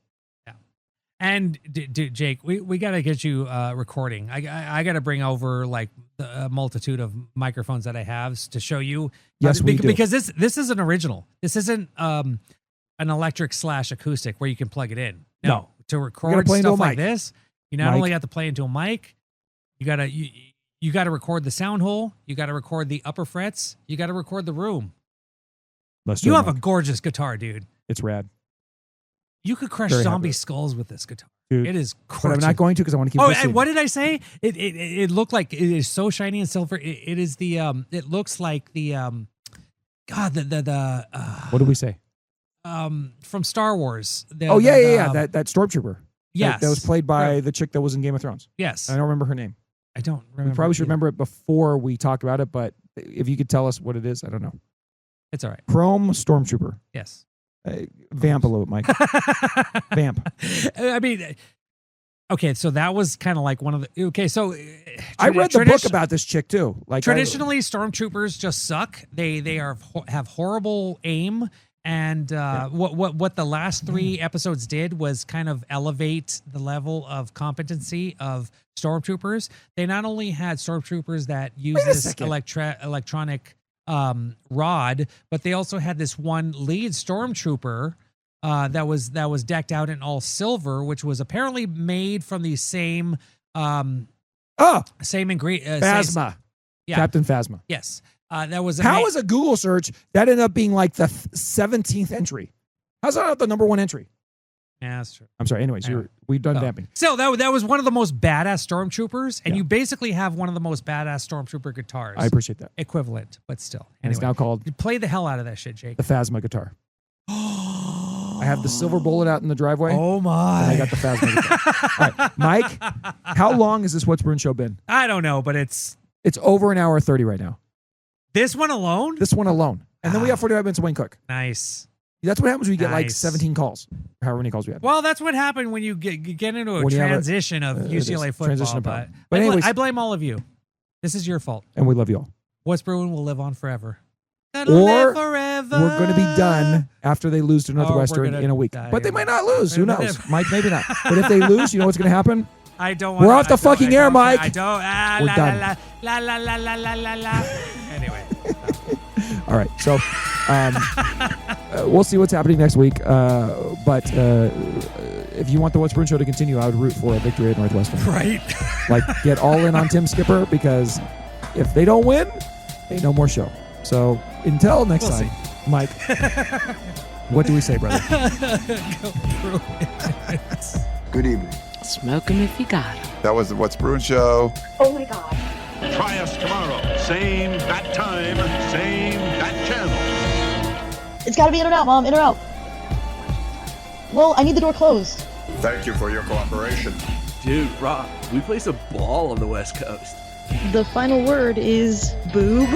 Yeah. And Jake, we got to get you recording. I got to bring over like a multitude of microphones that I have to show you. Yes, we do. Because this is an original. This isn't an electric / acoustic where you can plug it in. No. To record stuff like this, you not only have to play into a mic, you gotta record the sound hole, you gotta record the upper frets, you gotta record the room. You have a gorgeous guitar, dude. It's rad. You could crush zombie skulls with this guitar. Dude, it is gorgeous. But I'm not going to, because I want to keep listening. And what did I say? It looked like it is so shiny and silver. It is the it looks like the what did we say? From Star Wars. That Stormtrooper. Yes. That was played by the chick that was in Game of Thrones. Yes. I don't remember her name. I don't remember. We probably should remember it before we talked about it, but if you could tell us what it is, I don't know. It's all right. Chrome Stormtrooper. Yes. Vamp a little bit, Mike. Vamp. I mean, okay, so that was kind of like one of the. Okay, so I read the book about this chick too. Like traditionally, stormtroopers just suck. They have horrible aim, and what the last 3 episodes did was kind of elevate the level of competency of stormtroopers. They not only had stormtroopers that use this electronic rod, but they also had this one lead stormtrooper that was decked out in all silver, which was apparently made from the same same ingredient. Phasma. Captain Phasma. Yes. That was how is a Google search that ended up being like the 17th entry? How's that not the number 1 entry? Yeah, that's true. I'm sorry. Anyways, we've done vamping. So that was one of the most badass stormtroopers, and you basically have one of the most badass stormtrooper guitars. I appreciate that. Equivalent, but still. And it's now called play the hell out of that shit, Jake. The Phasma guitar. I have the silver bullet out in the driveway. Oh my! And I got the Phasma guitar. All right, Mike, how long has this What's Bruin show been? I don't know, but it's over an hour 30 right now. This one alone? This one alone. And then we have 45 minutes of Wayne Cook. Nice. That's what happens when you get like 17 calls, however many calls we had. Well, that's what happened when you get into a transition of UCLA football. But anyways, I blame all of you. This is your fault. And we love you all. What's Bruin will live on forever. Or we're going to be done after they lose to Northwestern in a week. But they might not lose. Who knows? Mike, maybe not. But if they lose, you know what's going to happen? I don't want. We're off the fucking air, Mike. I don't. We're done. Anyway. All right. So we'll see what's happening next week. But if you want the What's Bruin show to continue, I would root for a victory at Northwestern. Right. Like, get all in on Tim Skipper, because if they don't win, ain't no more show. So until next time, Mike, what do we say, brother? Go Good evening. Smoke 'em if you got 'em. That was the What's Bruin show. Oh my God. Try us tomorrow. Same bat time, same bat channel. It's got to be in or out, Mom. In or out. Well, I need the door closed. Thank you for your cooperation. Dude, Rob, we play some ball on the West Coast. The final word is boob.